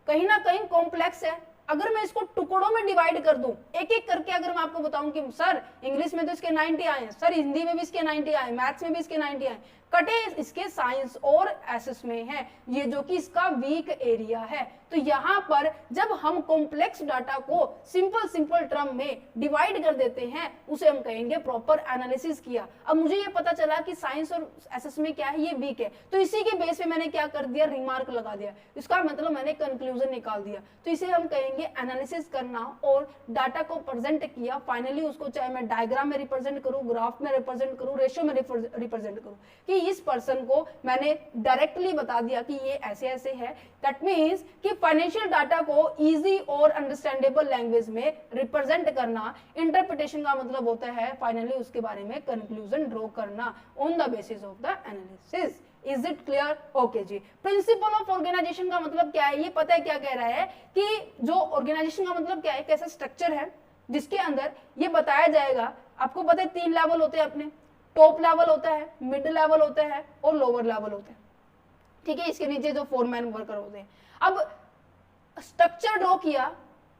कहीं ना कहीं कॉम्प्लेक्स है, अगर मैं इसको टुकड़ों में डिवाइड कर दूं, एक एक करके अगर मैं आपको बताऊं कि सर इंग्लिश में तो इसके 90 आए हैं, सर हिंदी में भी इसके 90 आए, मैथ्स में भी इसके 90 आए, कटे इसके साइंस और एसएस में है, ये जो कि इसका वीक एरिया है। तो यहाँ पर जब हम कॉम्प्लेक्स डाटा को सिंपल टर्म में डिवाइड कर देते हैं, उसे हम कहेंगे प्रॉपर एनालिसिस किया। अब मुझे ये पता चला कि साइंस और एसएस में क्या है, ये वीक है, तो इसी के बेस पे मैंने क्या कर दिया, रिमार्क लगा दिया, इसका मतलब मैंने कंक्लूजन निकाल दिया। तो इसे हम कहेंगे एनालिसिस करना और डाटा को प्रेजेंट किया। फाइनली उसको चाहे मैं डायग्राम में रिप्रेजेंट करूं, ग्राफ में रिप्रेजेंट करूं, रेशियो में रिप्रेजेंट करूं, कि इस पर्सन को मैंने डायरेक्टली बता दिया कि ये ऐसे ऐसे है। दैट मीन्स कि फाइनेंशियल डाटा को इजी और अंडरस्टैंडेबल लैंग्वेज में रिप्रेजेंट करना। इंटरप्रिटेशन का मतलब होता है फाइनली उसके बारे में कंक्लूजन ड्रॉ करना on the basis of the analysis. Is it clear? Okay जी। प्रिंसिपल ऑफ ऑर्गेनाइजेशन का मतलब क्या है, ये पता है क्या कह रहा है कि जो ऑर्गेनाइजेशन का मतलब क्या है, कैसा स्ट्रक्चर है जिसके अंदर ये बताया जाएगा। आपको पता है 3 लेवल होते हैं अपने, टॉप लेवल होता है, मिड लेवल होता है और लोअर लेवल होता है, ठीक है। इसके नीचे जो फोरमैन वर्कर होते हैं। अब स्ट्रक्चर ड्रॉ किया,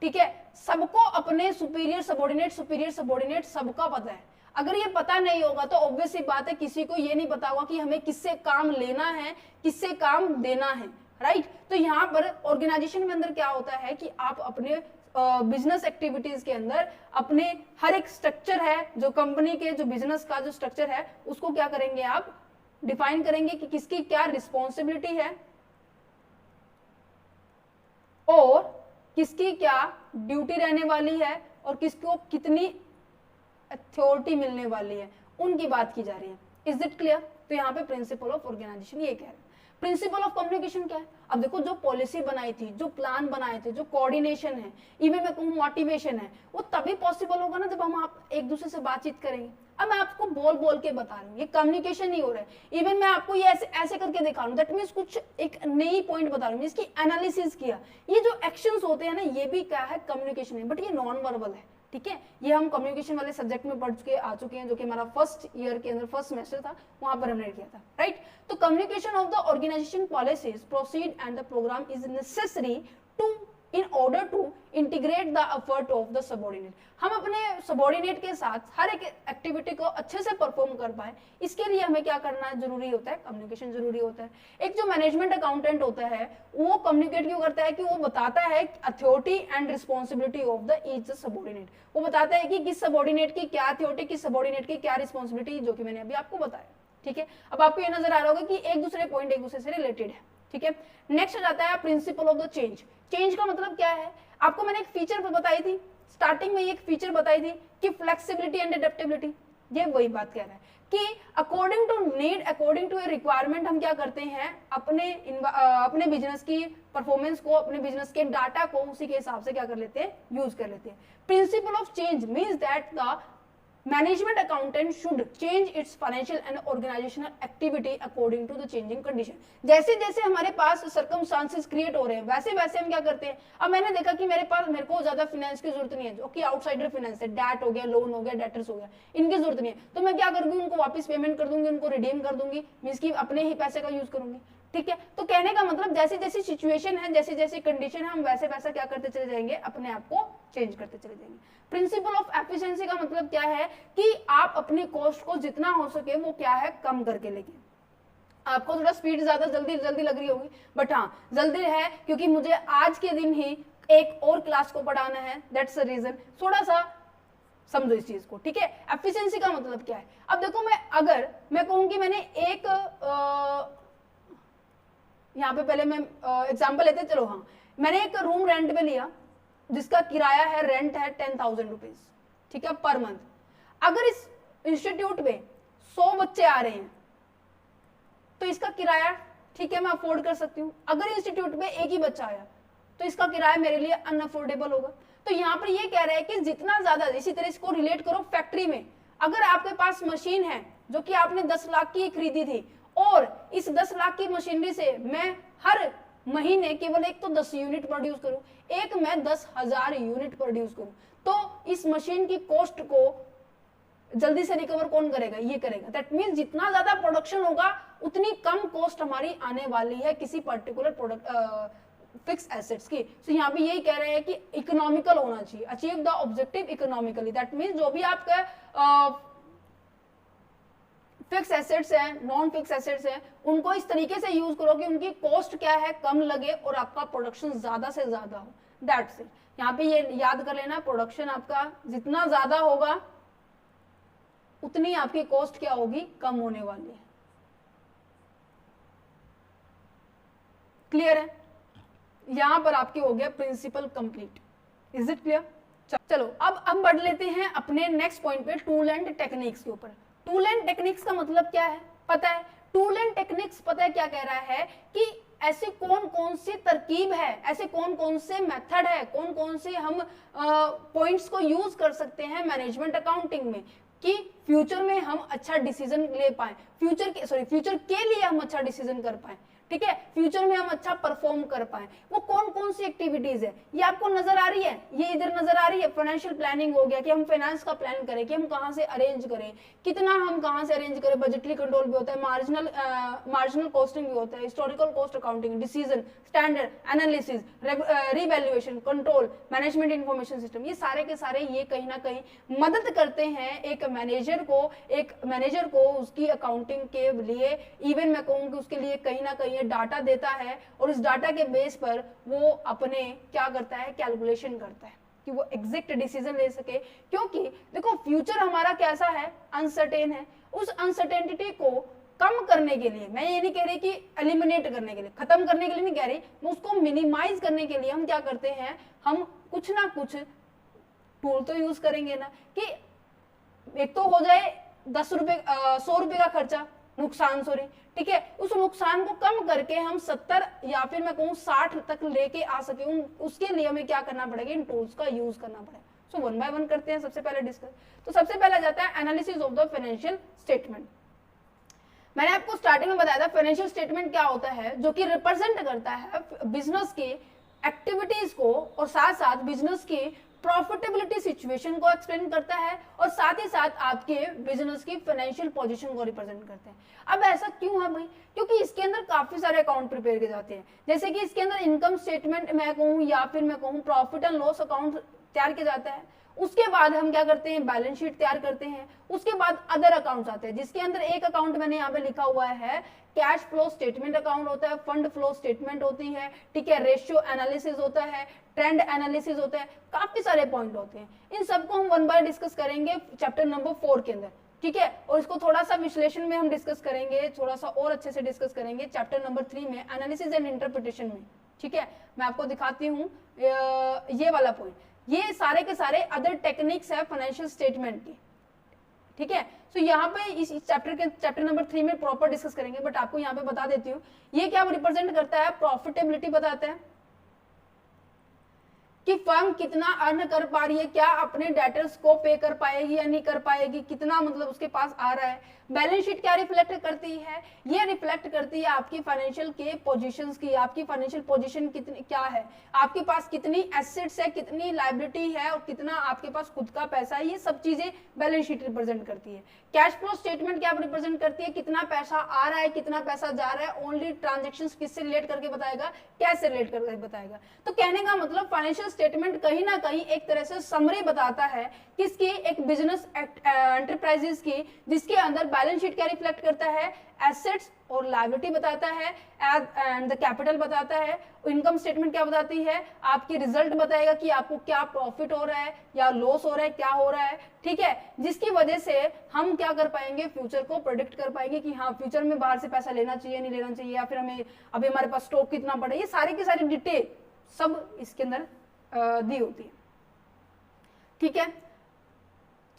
ठीक है, सबको अपने सुपीरियर सबोर्डिनेट सबका पता है। अगर ये पता नहीं होगा तो ऑब्वियस सी बात है किसी को ये नहीं पता होगा कि हमें किससे काम लेना है, किससे काम देना है, राइट। तो यहाँ पर ऑर्गेनाइजेशन में अंदर क्या होता है कि आप अपने बिजनेस एक्टिविटीज के अंदर अपने हर एक स्ट्रक्चर है, जो कंपनी के जो बिजनेस का जो स्ट्रक्चर है उसको क्या करेंगे, आप डिफाइन करेंगे कि किसकी क्या रिस्पॉन्सिबिलिटी है और किसकी क्या ड्यूटी रहने वाली है और किसको कितनी अथॉरिटी मिलने वाली है, उनकी बात की जा रही है। Is it clear? तो यहाँ पे प्रिंसिपल ऑफ ऑर्गेनाइजेशन ये कह रहे हैं। प्रिंसिपल ऑफ कम्युनिकेशन क्या है? अब देखो जो पॉलिसी बनाई थी, जो प्लान बनाए थे, जो कोऑर्डिनेशन है, इवन मैं कहूँ मोटिवेशन है, वो तभी पॉसिबल होगा ना जब हम आप एक दूसरे से बातचीत करेंगे। अब मैं आपको बोल के बता रही हूँ, ये कम्युनिकेशन नहीं हो रहा है। इवन मैं आपको ये ऐसे करके दिखा रहा हूँ, दैट मीन्स कुछ एक नई पॉइंट बता रही हूँ जिसकी एनालिसिस किया। ये जो एक्शंस होते हैं ना, ये भी क्या है, कम्युनिकेशन है, बट ये नॉन वर्बल है, ठीक है। ये हम कम्युनिकेशन वाले सब्जेक्ट में पढ़ चुके हैं, जो कि हमारा फर्स्ट ईयर के अंदर फर्स्ट सेमेस्टर था, वहां पर हमने किया था, राइट। तो communication of the organisation policies, proceed and the programme is necessary to in order to integrate the effort of the subordinate. हम अपने सबऑर्डिनेट के साथ हर एक एक्टिविटी को अच्छे से परफॉर्म कर पाए, इसके लिए हमें क्या करना जरूरी होता है, कम्युनिकेशन जरूरी होता है। एक जो मैनेजमेंट अकाउंटेंट होता है वो कम्युनिकेट क्यों करता है कि वो बताता है authority and responsibility of the each subordinate. वो बताता है कि किस सबऑर्डिनेट की क्या अथॉरिटी, किस सबऑर्डिनेट की क्या रिस्पॉन्सिबिलिटी, जो कि मैंने अभी आपको बताया। ठीक है, अब आपको ये नजर आ रहा होगा कि एक दूसरे पॉइंट एक दूसरे से रिलेटेड है। ठीक है, नेक्स्ट आता है principle of the change. Change का मतलब क्या है, आपको मैंने एक फीचर बताई थी स्टार्टिंग में, एक फीचर बताई थी कि फ्लेक्सिबिलिटी एंड एडेप्टेबिलिटी। ये वही बात कह रहा है कि according to need, according to a requirement हम क्या करते हैं, अपने बिजनेस की परफॉर्मेंस को, अपने बिजनेस के डाटा को उसी के हिसाब से क्या कर लेते हैं, यूज कर लेते हैं। Principle of change means that the management accountant should change its financial and organisational activity according to the changing condition. जैसे जैसे हमारे पास सर्कमस्टांसेस क्रिएट हो रहे हैं वैसे वैसे हम क्या करते हैं। अब मैंने देखा कि मेरे को ज्यादा फाइनेंस की जरूरत नहीं है, जो कि आउटसाइडर फाइनेंस है, डेट हो गया, लोन हो गया, डेटर्स हो गया, इनकी जरूरत नहीं है, तो मैं क्या करूंगी, उनको वापस पेमेंट कर दूंगी, उनको रिडीम कर दूंगी, मींस की अपने ही पैसे का यूज करूंगी। ठीक है, तो कहने का मतलब जैसी जैसी सिचुएशन है, जैसी जैसी कंडीशन है, हम वैसे वैसा क्या करते चले जाएंगे, अपने आप को चेंज करते चले जाएंगे। प्रिंसिपल ऑफ एफिशिएंसी का मतलब क्या है कि आप अपनी कॉस्ट को जितना हो सके वो क्या है, कम करके लेके। आपको थोड़ा स्पीड ज्यादा जल्दी जल्दी लग रही होगी, बट हाँ जल्दी है क्योंकि मुझे आज के दिन ही एक और क्लास को पढ़ाना है, दैट्स द रीजन। थोड़ा सा समझो इस चीज को। ठीक है, एफिशिएंसी का मतलब क्या है। अब देखो, अगर मैं कहूँ कि मैंने एक यहाँ पे पहले मैं एग्जाम्पल लेते, चलो हाँ, मैंने एक रूम रेंट पे लिया जिसका किराया है, रेंट है 10,000 रुपीज, ठीक है, पर मंथ। अगर इस इंस्टीट्यूट में 100 बच्चे आ रहे हैं तो इसका किराया, ठीक है, मैं अफोर्ड कर सकती हूँ। अगर इंस्टीट्यूट में एक ही बच्चा आया तो इसका किराया मेरे लिए अनअफोर्डेबल होगा। तो यहाँ पर ये कह रहे हैं कि जितना ज्यादा, इसी तरह इसको रिलेट करो फैक्ट्री में। अगर आपके पास मशीन है जो कि आपने 10 लाख की खरीदी थी और इस 10 लाख की मशीनरी से मैं हर महीने केवल एक तो 10 यूनिट प्रोड्यूस करूं, एक मैं 10,000 यूनिट प्रोड्यूस करूं, तो इस मशीन की कॉस्ट को जल्दी से रिकवर कौन करेगा, ये करेगा। दैट मींस जितना ज्यादा प्रोडक्शन होगा उतनी कम कॉस्ट हमारी आने वाली है किसी पर्टिकुलर प्रोडक्ट फिक्स एसेट्स की। तो यहाँ पे यही कह रहे हैं कि इकोनॉमिकल होना चाहिए, achieve the objective economically. That means जो भी आपका फिक्स एसेट्स हैं, नॉन फिक्स एसेट्स हैं, उनको इस तरीके से यूज करो कि उनकी कॉस्ट क्या है, कम लगे और आपका प्रोडक्शन ज्यादा से ज्यादा हो। That's it. यहाँ पे ये याद कर लेना, प्रोडक्शन आपका जितना ज्यादा होगा उतनी आपकी कॉस्ट क्या होगी, कम होने वाली है। क्लियर है? यहां पर आपके हो गया principle complete. Is it clear? चलो अब हम बढ़ लेते हैं अपने नेक्स्ट पॉइंट पे, टूल एंड टेक्निक्स के ऊपर। टूल एंड टेक्निक्स का मतलब क्या है पता है? टूल एंड टेक्निक्स पता है क्या कह रहा है कि ऐसे कौन कौन सी तरकीब है, ऐसे कौन कौन से मेथड है, कौन कौन से हम पॉइंट्स को यूज कर सकते हैं मैनेजमेंट अकाउंटिंग में कि फ्यूचर में हम अच्छा डिसीजन ले पाए, फ्यूचर के लिए हम अच्छा डिसीजन कर पाए। ठीक है, फ्यूचर में हम अच्छा परफॉर्म कर पाए। वो कौन कौन सी एक्टिविटीज है, ये आपको नजर आ रही है, ये इधर नजर आ रही है। फाइनेंशियल प्लानिंग हो गया कि हम फाइनेंस का प्लान करें कि हम कहां से अरेंज करें, कितना हम कहां से अरेंज करें। बजटरी कंट्रोल भी होता है, मार्जिनल कॉस्टिंग भी होता है, historical cost accounting, decision, standard analysis, revaluation, control, management information system, ये सारे के सारे ये कहीं ना कहीं मदद करते हैं एक मैनेजर को उसकी अकाउंटिंग के लिए। इवन मैं कहूँ कि उसके लिए कहीं ना कहीं डाटा देता है और इस डाटा के बेस पर वो अपने क्या करता है, कैलकुलेशन करता है कि वो एग्जैक्ट डिसीजन ले सके। क्योंकि देखो फ्यूचर हमारा कैसा है, अनसर्टेन है। उस अनसर्टेनिटी को कम करने के लिए, मैं ये नहीं कह रही कि एलिमिनेट करने के लिए, खत्म करने के लिए नहीं कह रही मैं, उसको मिनिमाइज करने के लिए हम क्या करते हैं, हम कुछ ना कुछ टूल तो यूज करेंगे ना। कि एक तो हो जाए 100 रुपए का खर्चा, नुकसान, सॉरी, ठीक है, उस नुकसान को कम करके हम 70 या फिर मैं कहूँ 60 तक लेके आ सके, उसके लिए हमें क्या करना पड़ेगा, इन टूल्स का यूज करना पड़ेगा। सो वन बाय वन करते हैं। सबसे पहले डिस्कस, तो सबसे पहले जाता है analysis of the financial statement. मैंने आपको स्टार्टिंग में बताया था फाइनेंशियल स्टेटमेंट क्या होता है, जो कि रिप्रेजेंट करता है बिजनेस की एक्टिविटीज को और साथ साथ बिजनेस की प्रॉफिटेबिलिटी सिचुएशन को एक्सप्लेन करता है और साथ ही साथ आपके बिजनेस की फाइनेंशियल पोजीशन को रिप्रेजेंट करते हैं। अब ऐसा क्यों है भाई? क्योंकि इसके अंदर काफी सारे अकाउंट प्रिपेयर किए जाते हैं, जैसे कि इसके अंदर इनकम स्टेटमेंट मैं कहूँ या फिर मैं कहूँ प्रॉफिट एंड लॉस अकाउंट तैयार किया जाता है। उसके बाद हम क्या करते हैं, बैलेंस शीट तैयार करते हैं। उसके बाद अदर अकाउंट्स आते हैं, जिसके अंदर एक अकाउंट मैंने यहाँ पे लिखा हुआ है कैश फ्लो स्टेटमेंट अकाउंट होता है, फंड फ्लो स्टेटमेंट होती है, ठीक है, रेशियो एनालिसिस होता है, ट्रेंड एनालिसिस होता है, काफी सारे पॉइंट होते हैं। इन सबको हम वन बाय डिस्कस करेंगे चैप्टर नंबर 4 के अंदर, ठीक है। और इसको थोड़ा सा विश्लेषण में हम डिस्कस करेंगे, थोड़ा सा और अच्छे से डिस्कस करेंगे चैप्टर नंबर 3 में, एनालिसिस एंड इंटरप्रिटेशन में, ठीक है। मैं आपको दिखाती हूँ ये वाला पॉइंट। ये सारे के सारे अदर टेक्निक्स है फाइनेंशियल स्टेटमेंट की, ठीक है। तो यहाँ पे इस चैप्टर नंबर 3 में प्रॉपर डिस्कस करेंगे, बट आपको यहाँ पे बता देती हूँ ये क्या रिप्रेजेंट करता है, प्रॉफिटेबिलिटी बताता है कि फर्म कितना अर्न कर पा रही है, क्या अपने डेटर्स को पे कर पाएगी या नहीं कर पाएगी, कितना मतलब उसके पास आ रहा है। बैलेंस शीट क्या रिफ्लेक्ट करती है, ये रिफ्लेक्ट करती है आपकी फाइनेंशियल के पोजीशंस की, आपकी फाइनेंशियल पोजीशन कितनी क्या है, आपके पास कितनी एसेट्स है, कितनी लायबिलिटी है और कितना आपके पास खुद का पैसा है, ये सब चीजें बैलेंस शीट रिप्रेजेंट करती है। कैश फ्लो स्टेटमेंट क्या रिप्रेजेंट करती है, कितना पैसा आ रहा है, कितना पैसा जा रहा है, ओनली ट्रांजेक्शंस किससे रिलेट करके बताएगा, कैसे रिलेट करके बताएगा। तो कहने का मतलब फाइनेंशियल स्टेटमेंट कहीं ना कहीं एक तरह से समरी बताता है किसकी, एक बिजनेस एंटरप्राइजेस की, जिसके अंदर बैलेंस शीट क्या रिफ्लेक्ट करता है, एसेट्स और लायबिलिटी बताता है, एंड द कैपिटल बताता है। इनकम स्टेटमेंट क्या बताती है, आपकी रिजल्ट बताएगा कि आपको क्या प्रॉफिट हो रहा है या लॉस हो रहा है, क्या हो रहा है, ठीक है। जिसकी वजह से हम क्या कर पाएंगे, फ्यूचर को प्रेडिक्ट कर पाएंगे कि हाँ फ्यूचर में बाहर से पैसा लेना चाहिए नहीं लेना चाहिए, या फिर हमें अभी हमारे पास स्टॉक कितना पड़ा, ये सारी की सारी डिटेल सब इसके अंदर दी होती है, ठीक है।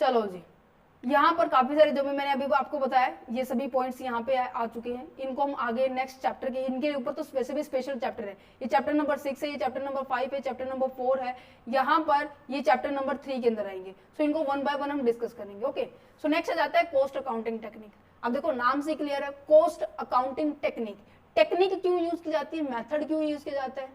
चलो जी, यहाँ पर काफी सारे जो भी मैंने अभी आपको बताया ये सभी पॉइंट्स यहाँ पे आ चुके हैं। इनको हम आगे नेक्स्ट चैप्टर के, इनके ऊपर तो स्पेसिफिक स्पेशल चैप्टर है। ये चैप्टर नंबर 6 है, ये चैप्टर नंबर 5 है, चैप्टर नंबर 4 है, यहाँ पर ये चैप्टर नंबर 3 के अंदर आएंगे। सो इनको वन बाय वन हम डिस्कस करेंगे, ओके। सो नेक्स्ट आ जाता है कॉस्ट अकाउंटिंग टेक्निक। अब देखो नाम से क्लियर है, कॉस्ट अकाउंटिंग टेक्निक। टेक्निक क्यों यूज की जाती है, मेथड क्यों यूज किया जाता है,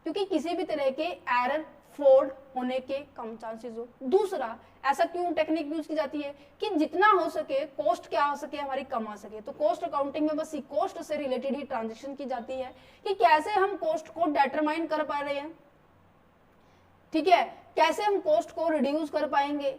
क्योंकि किसी भी तरह के एरर फ्रॉड होने के कम चांसेस हो। दूसरा, ऐसा क्यों टेक्निक यूज की जाती है कि जितना हो सके कॉस्ट क्या हो सके हमारी कम आ सके। तो कॉस्ट अकाउंटिंग में बस कॉस्ट से रिलेटेड ही ट्रांजैक्शन की जाती है कि कैसे हम कॉस्ट को डिटरमाइन कर पा रहे हैं, ठीक है, कैसे हम कॉस्ट को रिड्यूस कर पाएंगे,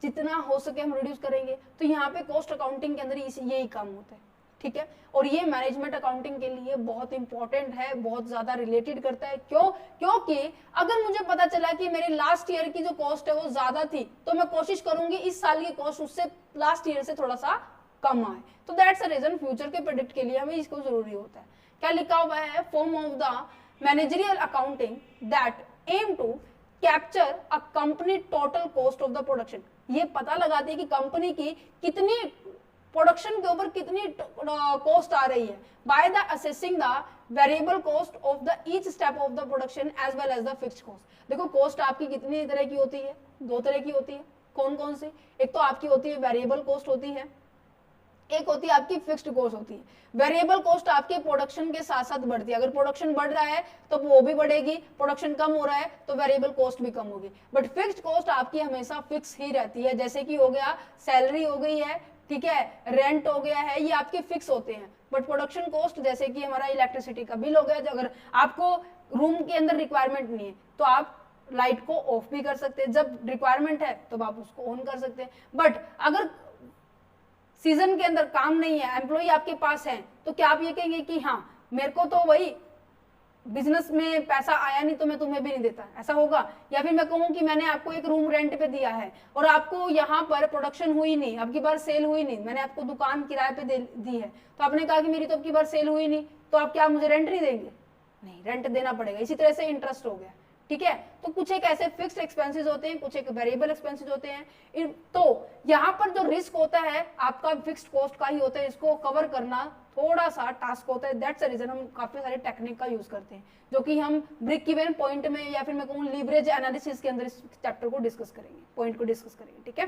जितना हो सके हम रिड्यूस करेंगे। तो यहाँ पे कॉस्ट अकाउंटिंग के अंदर यही काम होता है, ठीक है। और ये मैनेजमेंट अकाउंटिंग के लिए बहुत इंपॉर्टेंट है, बहुत ज्यादा रिलेटेड करता है। क्यों? क्योंकि अगर मुझे पता चला कि मेरे लास्ट ईयर की जो कॉस्ट है वो ज्यादा थी, तो मैं कोशिश करूंगी इस साल की कॉस्ट उससे लास्ट ईयर से थोड़ा सा कम आए। तो दैट्स अ रीजन फ्यूचर के प्रेडिक्ट के लिए हमें इसको जरूरी होता है। क्या लिखा हुआ है, form of the managerial accounting that aim to capture a company total cost of the production. ये पता लगाती है कि कंपनी की कितनी प्रोडक्शन के ऊपर कितनी कॉस्ट आ रही है, by the assessing the variable cost of the each step of the production as well as the fixed cost. देखो कॉस्ट आपकी कितनी तरह की होती है, दो तरह की होती है। कौन कौन सी? एक तो आपकी होती है वेरिएबल कॉस्ट होती है, एक होती है आपकी फिक्स्ड कॉस्ट होती है। वेरिएबल कॉस्ट आपके प्रोडक्शन के साथ साथ बढ़ती है, अगर प्रोडक्शन बढ़ रहा है तो वो भी बढ़ेगी, प्रोडक्शन कम हो रहा है तो वेरिएबल कॉस्ट भी कम होगी। बट फिक्स्ड कॉस्ट आपकी हमेशा फिक्स ही रहती है, जैसे कि हो गया सैलरी हो गई है, ठीक है, रेंट हो गया है, ये आपके फिक्स होते हैं। बट प्रोडक्शन कॉस्ट जैसे कि हमारा इलेक्ट्रिसिटी का बिल हो गया, अगर आपको रूम के अंदर रिक्वायरमेंट नहीं है तो आप लाइट को ऑफ भी कर सकते हैं, जब रिक्वायरमेंट है तो आप उसको ऑन कर सकते हैं। बट अगर सीजन के अंदर काम नहीं है, एम्प्लॉय आपके पास है, तो क्या आप ये कहेंगे कि हाँ मेरे को तो वही बिजनेस में पैसा आया नहीं तो मैं तुम्हें भी नहीं देता, ऐसा होगा? या फिर मैं कहूँ कि मैंने आपको एक रूम रेंट पे दिया है और आपको यहाँ पर प्रोडक्शन हुई नहीं, अब की बार सेल हुई नहीं, मैंने आपको दुकान किराए पे दी है, तो आपने कहा कि मेरी तो अब की बार सेल हुई नहीं, तो आप क्या मुझे रेंट नहीं देंगे? नहीं, रेंट देना पड़ेगा। इसी तरह से इंटरेस्ट हो गया, ठीक है। तो कुछ एक ऐसे फिक्स्ड एक्सपेंसेस होते हैं, कुछ एक वेरिएबल एक्सपेंसेस होते हैं। तो यहाँ पर जो रिस्क होता है आपका फिक्स्ड कॉस्ट का ही होता है, इसको कवर करना थोड़ा सा टास्क होता है। दैट्स द रीजन हम काफी सारे टेक्निक का यूज करते हैं, जो कि हम ब्रेक इवन पॉइंट में या फिर मैं कहूँ लीवरेज एनालिसिस के अंदर इस चैप्टर को डिस्कस करेंगे, पॉइंट को डिस्कस करेंगे, ठीक है।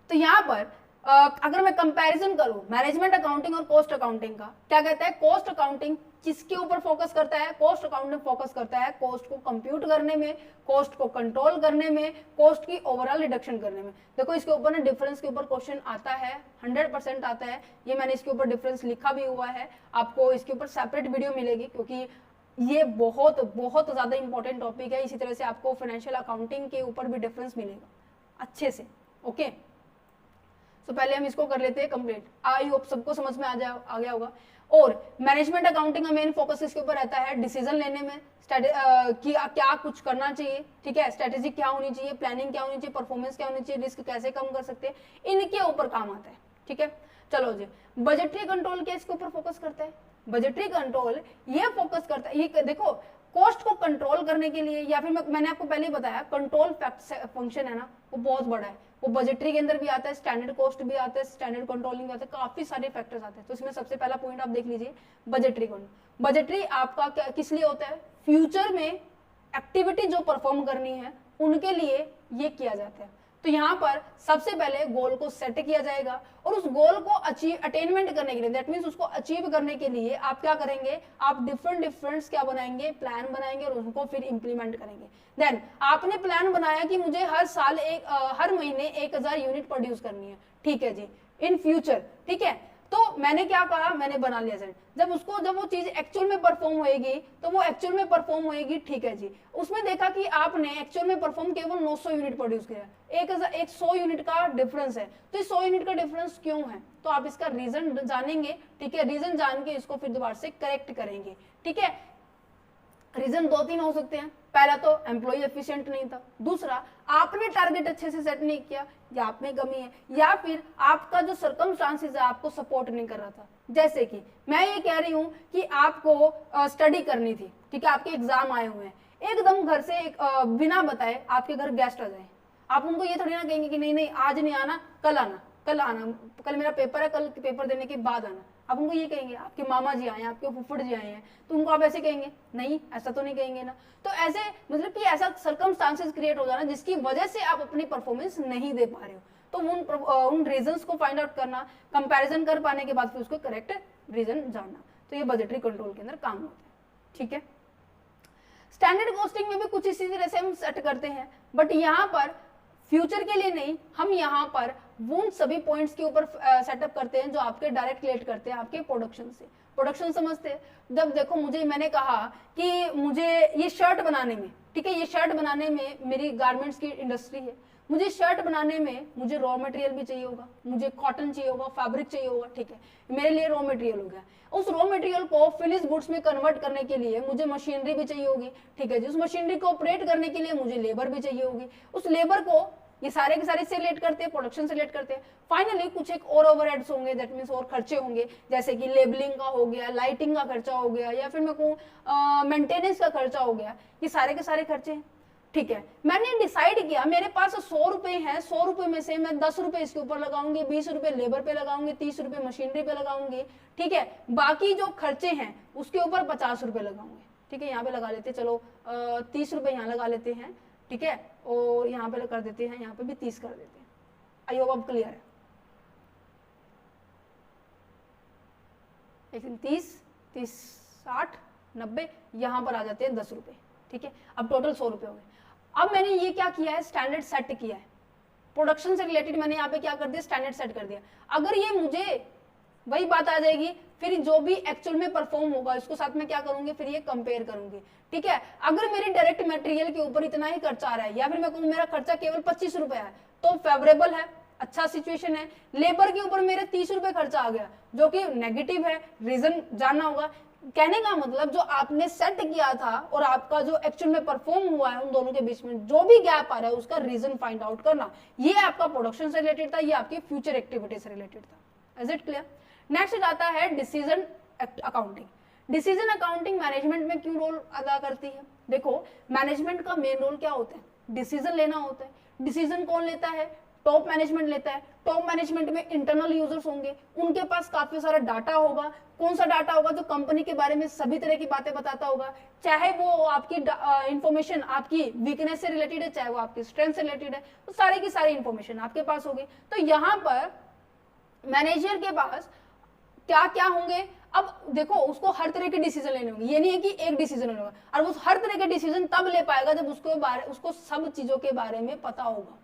तो यहाँ पर अगर मैं कंपैरिजन करूं मैनेजमेंट अकाउंटिंग और कॉस्ट अकाउंटिंग का, क्या कहता है, कॉस्ट अकाउंटिंग किसके ऊपर फोकस करता है, कॉस्ट अकाउंटिंग फोकस करता है कॉस्ट को कंप्यूट करने में, कॉस्ट को कंट्रोल करने में, कॉस्ट की ओवरऑल रिडक्शन करने में। देखो इसके ऊपर ना डिफरेंस के ऊपर क्वेश्चन आता है, 100% आता है, ये मैंने इसके ऊपर डिफरेंस लिखा भी हुआ है, आपको इसके ऊपर सेपरेट वीडियो मिलेगी क्योंकि ये बहुत बहुत ज्यादा इंपॉर्टेंट टॉपिक है। इसी तरह से आपको फाइनेंशियल अकाउंटिंग के ऊपर भी डिफरेंस मिलेगा अच्छे से। ओके तो पहले हम इसको कर लेते हैं कंप्लीट। आई होप सबको समझ में आ गया होगा। और मैनेजमेंट अकाउंटिंग का मेन फोकस इसके ऊपर रहता है डिसीजन लेने में, कि क्या कुछ करना चाहिए, ठीक है, स्ट्रेटेजी क्या होनी चाहिए, प्लानिंग क्या होनी चाहिए, परफॉर्मेंस क्या होनी चाहिए, रिस्क कैसे कम कर सकते हैं, इनके ऊपर काम आता है। ठीक है चलो जी, बजटरी कंट्रोल क्या इसके ऊपर फोकस करता है, बजटरी कंट्रोल ये फोकस करता है, ये देखो कॉस्ट को कंट्रोल करने के लिए, या फिर मैंने आपको पहले ही बताया कंट्रोल फंक्शन है ना वो बहुत बड़ा है, वो बजटरी के अंदर भी आता है, स्टैंडर्ड कॉस्ट भी आता है, स्टैंडर्ड कंट्रोलिंग भी आता है, काफी सारे फैक्टर्स आते हैं। तो इसमें सबसे पहला पॉइंट आप देख लीजिए बजटरी कंट्रोल। बजटरी आपका किस लिए होता है, फ्यूचर में एक्टिविटी जो परफॉर्म करनी है उनके लिए ये किया जाता है। तो यहाँ पर सबसे पहले गोल को सेट किया जाएगा और उस गोल को अटेनमेंट करने के लिए, दैट मींस उसको अचीव करने के लिए आप क्या करेंगे, आप डिफरेंट क्या बनाएंगे, प्लान बनाएंगे और उनको फिर इंप्लीमेंट करेंगे। देन आपने प्लान बनाया कि मुझे हर साल हर महीने 1000 यूनिट प्रोड्यूस करनी है, ठीक है जी, इन फ्यूचर, ठीक है। तो मैंने क्या कहा, मैंने बना लिया सेट। जब वो चीज एक्चुअल में परफॉर्म होएगी तो वो एक्चुअल में परफॉर्म होएगी, ठीक है जी। उसमें देखा कि आपने एक्चुअल में परफॉर्म केवल 900 यूनिट प्रोड्यूस किया, 100 यूनिट का डिफरेंस है। तो इस 100 यूनिट का डिफरेंस क्यों है, तो आप इसका रीजन जानेंगे, ठीक है। रीजन जान के इसको फिर दोबारा से करेक्ट करेंगे, ठीक है। रीजन 2-3 हो सकते हैं। पहला तो एम्प्लॉय एफिशिएंट नहीं था, दूसरा आपने टारगेट अच्छे से सेट नहीं किया, या आप में कमी है, या फिर आपका जो सर्कमस्टांसेस है आपको सपोर्ट नहीं कर रहा था। जैसे कि मैं ये कह रही हूं कि आपको स्टडी करनी थी, ठीक है, आपके एग्जाम आए हुए हैं, एकदम घर से बिना बताए आपके घर गेस्ट आ जाए, आप उनको ये थोड़ी ना कहेंगे कि नहीं नहीं आज नहीं आना, कल आना, कल मेरा पेपर है, कल पेपर देने के बाद आना। आप उनको ये कहेंगे, आपके मामा जी आए हैं, आपके फुफड़ जी आए हैं, तो उनको आप ऐसे कहेंगे, नहीं ऐसा तो नहीं कहेंगे ना। तो ऐसे मतलब कि ऐसा सर्कमस्टांसेस क्रिएट हो जाना जिसकी वजह से आप अपनी परफॉर्मेंस नहीं दे पा रहे हो। तो उन रीजंस को फाइंड आउट करना, कंपैरिजन कर पाने के बाद फिर उसको करेक्ट रीजन जानना, तो ये बजटरी कंट्रोल के अंदर काम होता है, ठीक है। स्टैंडर्ड कॉस्टिंग में भी कुछ इसी तरह से हम सेट करते हैं, बट यहाँ पर फ्यूचर के लिए नहीं, हम यहाँ पर उन सभी पॉइंट्स के ऊपर सेटअप करते हैं जो आपके डायरेक्ट रिलेट करते हैं आपके प्रोडक्शन से। प्रोडक्शन समझते हैं, जब देखो मैंने कहा कि मुझे ये शर्ट बनाने में, ठीक है, ये शर्ट बनाने में मेरी गारमेंट्स की इंडस्ट्री है, मुझे शर्ट बनाने में मुझे रॉ मटेरियल भी चाहिए होगा, मुझे कॉटन चाहिए होगा, फैब्रिक चाहिए होगा, ठीक है, मेरे लिए रॉ मटेरियल हो गया। उस रॉ मटेरियल को फिनिश गुड्स में कन्वर्ट करने के लिए मुझे मशीनरी भी चाहिए होगी, ठीक है जी। उस मशीनरी को ऑपरेट करने के लिए मुझे लेबर भी चाहिए होगी। उस लेबर को ये सारे के सारे से रिलेट करते हैं, प्रोडक्शन से रिलेट करते हैं। फाइनली कुछ एक और ओवरहेड्स होंगे, दैट मींस और खर्चे होंगे, जैसे कि लेबलिंग का हो गया, लाइटिंग का खर्चा हो गया, या फिर मैं कहूँ मेंटेनेंस का खर्चा हो गया। ये सारे के सारे खर्चे हैं, ठीक है। मैंने डिसाइड किया मेरे पास 100 रुपए हैं, 100 रुपए में से मैं 10 रुपए इसके ऊपर लगाऊंगी, 20 रुपए लेबर पे लगाऊंगी, 30 रुपए मशीनरी पे लगाऊंगी, ठीक है। बाकी जो खर्चे हैं उसके ऊपर 50 रुपए लगाऊंगे, ठीक है। यहाँ पे लगा लेते, चलो 30 रुपए यहाँ लगा लेते हैं, ठीक है, और यहाँ पे कर देते हैं, यहाँ पे भी 30 कर देते हैं। आई होप अब क्लियर है। 30, 60, 90, यहाँ पर आ जाते हैं 10 रुपए, ठीक है। अब टोटल 100 रुपए हो गए। अब मैंने ये क्या किया है, स्टैंडर्ड सेट किया है, प्रोडक्शन से रिलेटेड मैंने यहाँ पे क्या कर दिया, स्टैंडर्ड सेट कर दिया। अगर ये मुझे वही बात आ जाएगी, फिर जो भी एक्चुअल में परफॉर्म होगा इसको साथ में क्या करूंगी, फिर ये कंपेयर करूंगी, ठीक है। अगर मेरे डायरेक्ट मटेरियल के ऊपर इतना ही खर्चा आ रहा है, या फिर मैं कहूँ मेरा खर्चा केवल 25 रुपए है, तो फेवरेबल है, अच्छा सिचुएशन है। लेबर के ऊपर मेरे 30 रुपए खर्चा आ गया, जो कि नेगेटिव है, रीजन जानना होगा। कहने का मतलब जो आपने सेट किया था और आपका जो एक्चुअल में परफॉर्म हुआ है, उन दोनों के बीच में जो भी गैप आ रहा है उसका रीजन फाइंड आउट करना। ये आपका प्रोडक्शन से रिलेटेड था, ये आपकी फ्यूचर एक्टिविटी से रिलेटेड था। Is it clear? नेक्स्ट आता है decision accounting. Decision accounting management में क्यों रोल अदा करती है? देखो मैनेजमेंट का मेन रोल क्या होता है, डिसीजन लेना होता है। डिसीजन कौन लेता है? टॉप मैनेजमेंट लेता है। टॉप मैनेजमेंट में इंटरनल यूजर्स होंगे, उनके पास काफी सारा डाटा होगा। कौन सा डाटा होगा? जो कंपनी के बारे में सभी तरह की बातें बताता होगा, चाहे वो आपकी इंफॉर्मेशन आपकी वीकनेस से रिलेटेड है, चाहे वो आपकी स्ट्रेंथ से रिलेटेड है, तो सारी की सारी इंफॉर्मेशन आपके पास होगी। तो यहाँ पर मैनेजर के पास क्या क्या होंगे? अब देखो उसको हर तरह के डिसीजन लेने होंगे, ये नहीं है कि एक डिसीजन लेना होगा, और वो हर तरह के डिसीजन तब ले पाएगा जब उसको सब चीजों के बारे में पता होगा,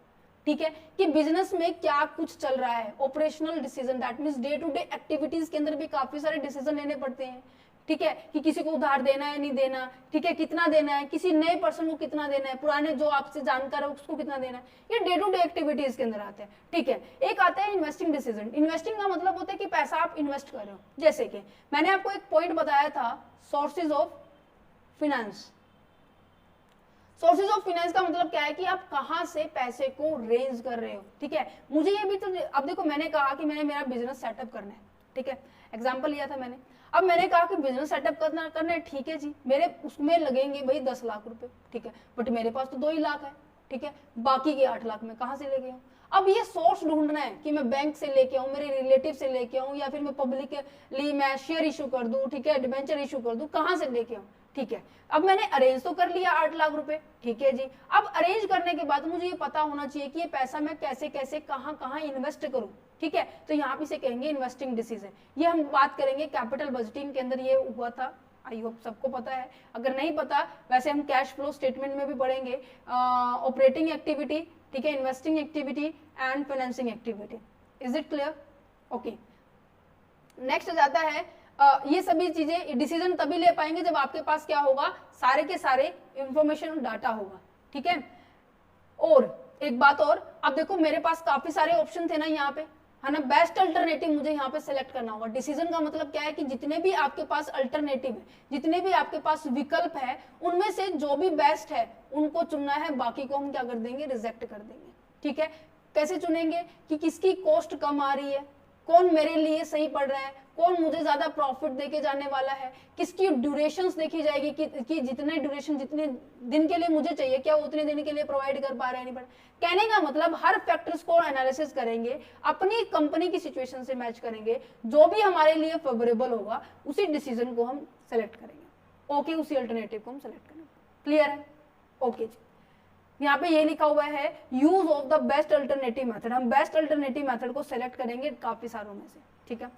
ठीक है, कि बिजनेस में क्या कुछ चल रहा है। Operational decision that means day to day activities के अंदर भी काफी सारे डिसीजन लेने पड़ते हैं, ठीक है, कि किसी को उधार देना है नहीं देना, ठीक है, कितना देना है, किसी नए पर्सन को कितना देना है, पुराने जो आपसे जानकार है उसको कितना देना है, ये डे टू डे एक्टिविटीज के अंदर आते हैं, ठीक है। एक आता है इन्वेस्टिंग डिसीजन। इन्वेस्टिंग का मतलब होता है कि पैसा आप इन्वेस्ट कर रहे हो, जैसे कि मैंने आपको एक पॉइंट बताया था sources of finance. Sources of finance का मतलब क्या है कि आप कहां से पैसे को रेज कर रहे हो, ठीक है। मुझे ये भी तो, अब देखो मैंने कहा कि मैंने मेरा बिजनेस सेटअप करना है, ठीक है, एग्जांपल लिया था मैंने। अब मैंने कहा कि बिजनेस सेटअप करना है, ठीक है जी, मेरे उसमें लगेंगे भाई 10 लाख रुपए, ठीक है, बट मेरे पास तो 2 ही लाख है, ठीक है, बाकी के 8 लाख में कहां से लेके आऊं। अब ये सोर्स ढूंढना है कि मैं बैंक से लेके आऊं, मेरे रिलेटिव से लेके आऊं, या फिर मैं पब्लिकली मैं शेयर इशू कर दूं, ठीक है, डिबेंचर इशू कर दूं, कहां से लेके आऊं, ठीक है। अब मैंने अरेंज तो कर लिया 8 लाख रुपए, ठीक है जी। अब अरेंज करने के बाद मुझे ये पता होना चाहिए कि ये पैसा मैं कैसे कैसे कहां कहां इन्वेस्ट करूं, ठीक है। तो यहाँ पे से कहेंगे इन्वेस्टिंग डिसीजन। ये हम बात करेंगे कैपिटल बजटिंग के अंदर, ये हुआ था, आई होप सबको पता है। अगर नहीं पता, वैसे हम कैश फ्लो स्टेटमेंट में भी पढ़ेंगे, ऑपरेटिंग एक्टिविटी, ठीक है, investing activity and financing activity. Is it clear? Okay, next जाता है, ये सभी चीजें डिसीजन तभी ले पाएंगे जब आपके पास क्या होगा, सारे के सारे इंफॉर्मेशन और डाटा होगा, ठीक है। और एक बात और, अब देखो मेरे पास काफी सारे ऑप्शन थे ना यहाँ पे, है ना, बेस्ट अल्टरनेटिव मुझे यहाँ पे सेलेक्ट करना होगा। डिसीजन का मतलब क्या है कि जितने भी आपके पास अल्टरनेटिव है, जितने भी आपके पास विकल्प है, उनमें से जो भी बेस्ट है उनको चुनना है, बाकी को हम क्या कर देंगे, रिजेक्ट कर देंगे, ठीक है। कैसे चुनेंगे कि किसकी कॉस्ट कम आ रही है, कौन मेरे लिए सही पड़ रहा है, कौन मुझे ज्यादा प्रॉफिट देके जाने वाला है, किसकी ड्यूरेशंस देखी जाएगी कि जितने ड्यूरेशन जितने दिन के लिए मुझे चाहिए, क्या वो उतने दिन के लिए प्रोवाइड कर पा रहे हैं नहीं पा। कहने का मतलब हर फैक्टर्स को एनालिसिस करेंगे, अपनी कंपनी की सिचुएशन से मैच करेंगे, जो भी हमारे लिए फेवरेबल होगा उसी डिसीजन को हम सेलेक्ट करेंगे, ओके, उसी अल्टरनेटिव को हम सेलेक्ट करेंगे। क्लियर है? ओके जी। यहाँ पे ये लिखा हुआ है use of the best alternative method. हम बेस्ट अल्टरनेटिव मेथड को सेलेक्ट करेंगे काफी सारों में से, ठीक है।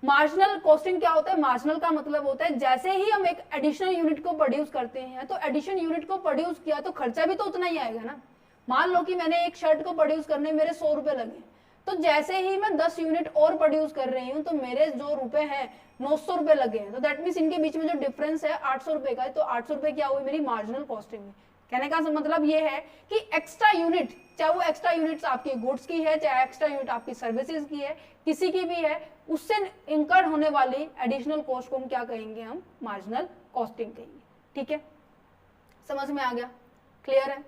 मार्जिनल कॉस्टिंग क्या होता है? मार्जिनल का मतलब होता है जैसे ही हम एक एडिशनल यूनिट को प्रोड्यूस करते हैं, तो एडिशनल यूनिट को प्रोड्यूस किया तो खर्चा भी तो उतना ही आएगा ना। मान लो कि मैंने एक शर्ट को प्रोड्यूस करने मेरे 100 रुपए लगे, तो जैसे ही मैं 10 यूनिट और प्रोड्यूस कर रही हूँ तो मेरे जो रुपए हैं 900 रुपए लगे हैं, तो दैट मीन्स इनके बीच में जो डिफरेंस है 800 रुपए का है, तो 800 रुपए क्या हुई मेरी मार्जिनल कॉस्टिंग में। कहने का मतलब ये है कि एक्स्ट्रा यूनिट, चाहे वो एक्स्ट्रा यूनिट्स आपकी गुड्स की है, चाहे एक्स्ट्रा यूनिट आपकी सर्विसेज की है, किसी की भी है, उससे इंकर्ड होने वाली एडिशनल कॉस्ट को हम क्या कहेंगे, हम मार्जिनल कॉस्टिंग कहेंगे, ठीक है। समझ में आ गया? क्लियर है?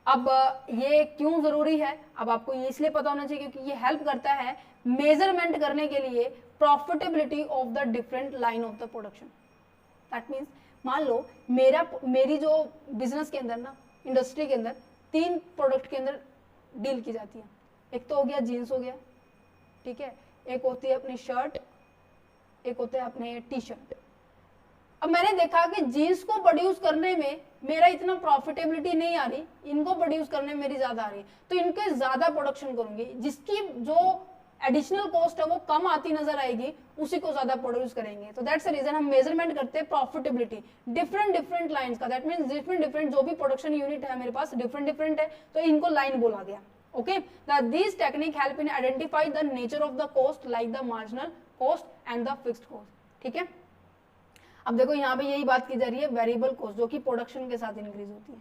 अब ये क्यों जरूरी है, अब आपको ये इसलिए पता होना चाहिए क्योंकि ये हेल्प करता है मेजरमेंट करने के लिए profitability of the different line of the production. That means मान लो मेरी जो बिजनेस के अंदर ना, इंडस्ट्री के अंदर 3 प्रोडक्ट के अंदर डील की जाती है। एक तो हो गया जीन्स हो गया, ठीक है, एक होती है अपनी शर्ट, एक होता है अपने टी शर्ट। अब मैंने देखा कि जीन्स को प्रोड्यूस करने में मेरा इतना प्रॉफिटेबिलिटी नहीं आ रही, इनको प्रोड्यूस करने में मेरी ज्यादा आ रही, तो इनके ज्यादा प्रोडक्शन करूंगी, जिसकी जो एडिशनल कॉस्ट है वो कम आती नजर आएगी, उसी को ज्यादा प्रोड्यूस करेंगे। तो दैट्स द रीजन हम मेजरमेंट करते हैं प्रॉफिटेबिलिटी डिफरेंट लाइंस का। दैट मींस डिफरेंट जो भी प्रोडक्शन यूनिट है मेरे पास डिफरेंट है, तो इनको लाइन बोला गया, okay. This technique help in identify the nature of the cost like the marginal cost and the fixed cost, ठीक है। अब देखो यहाँ पे यही बात की जा रही है वेरिएबल कॉस्ट, जो कि प्रोडक्शन के साथ इंक्रीज होती है।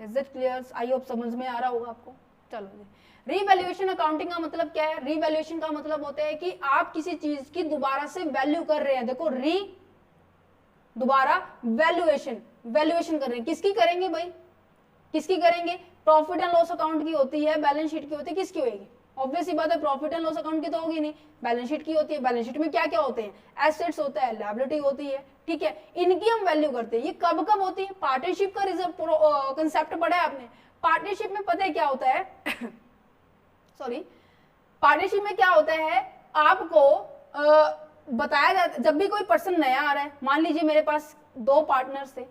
Is it clear? I hope समझ में आ रहा होगा आपको। चलो जी, रीवैल्यूएशन अकाउंटिंग का मतलब क्या है? रीवैल्यूएशन का मतलब होता है कि आप किसी चीज की दोबारा से वैल्यू कर रहे हैं। देखो दोबारा वैल्यूएशन कर रहे हैं, किसकी करेंगे भाई, किसकी करेंगे? प्रॉफिट एंड लॉस अकाउंट की होती है, बैलेंस शीट की होती है, किसकी होगी? ऑब्वियस सी बात है, प्रॉफिट एंड लॉस अकाउंट की तो होगी नहीं, बैलेंस शीट की होती है। बैलेंस शीट में क्या क्या होते हैं? एसेट्स होता है, लायबिलिटी होती है, ठीक है, इनकी हम वैल्यू करते हैं। ये कब कब होती है? पार्टनरशिप का कंसेप्ट पढ़ा है आपने। पार्टनरशिप में पता है क्या होता है सॉरी, पार्टनरशिप में क्या होता है, आपको बताया जाता है जब भी कोई पर्सन नया आ रहा है, मान लीजिए मेरे पास 2 पार्टनर्स थे,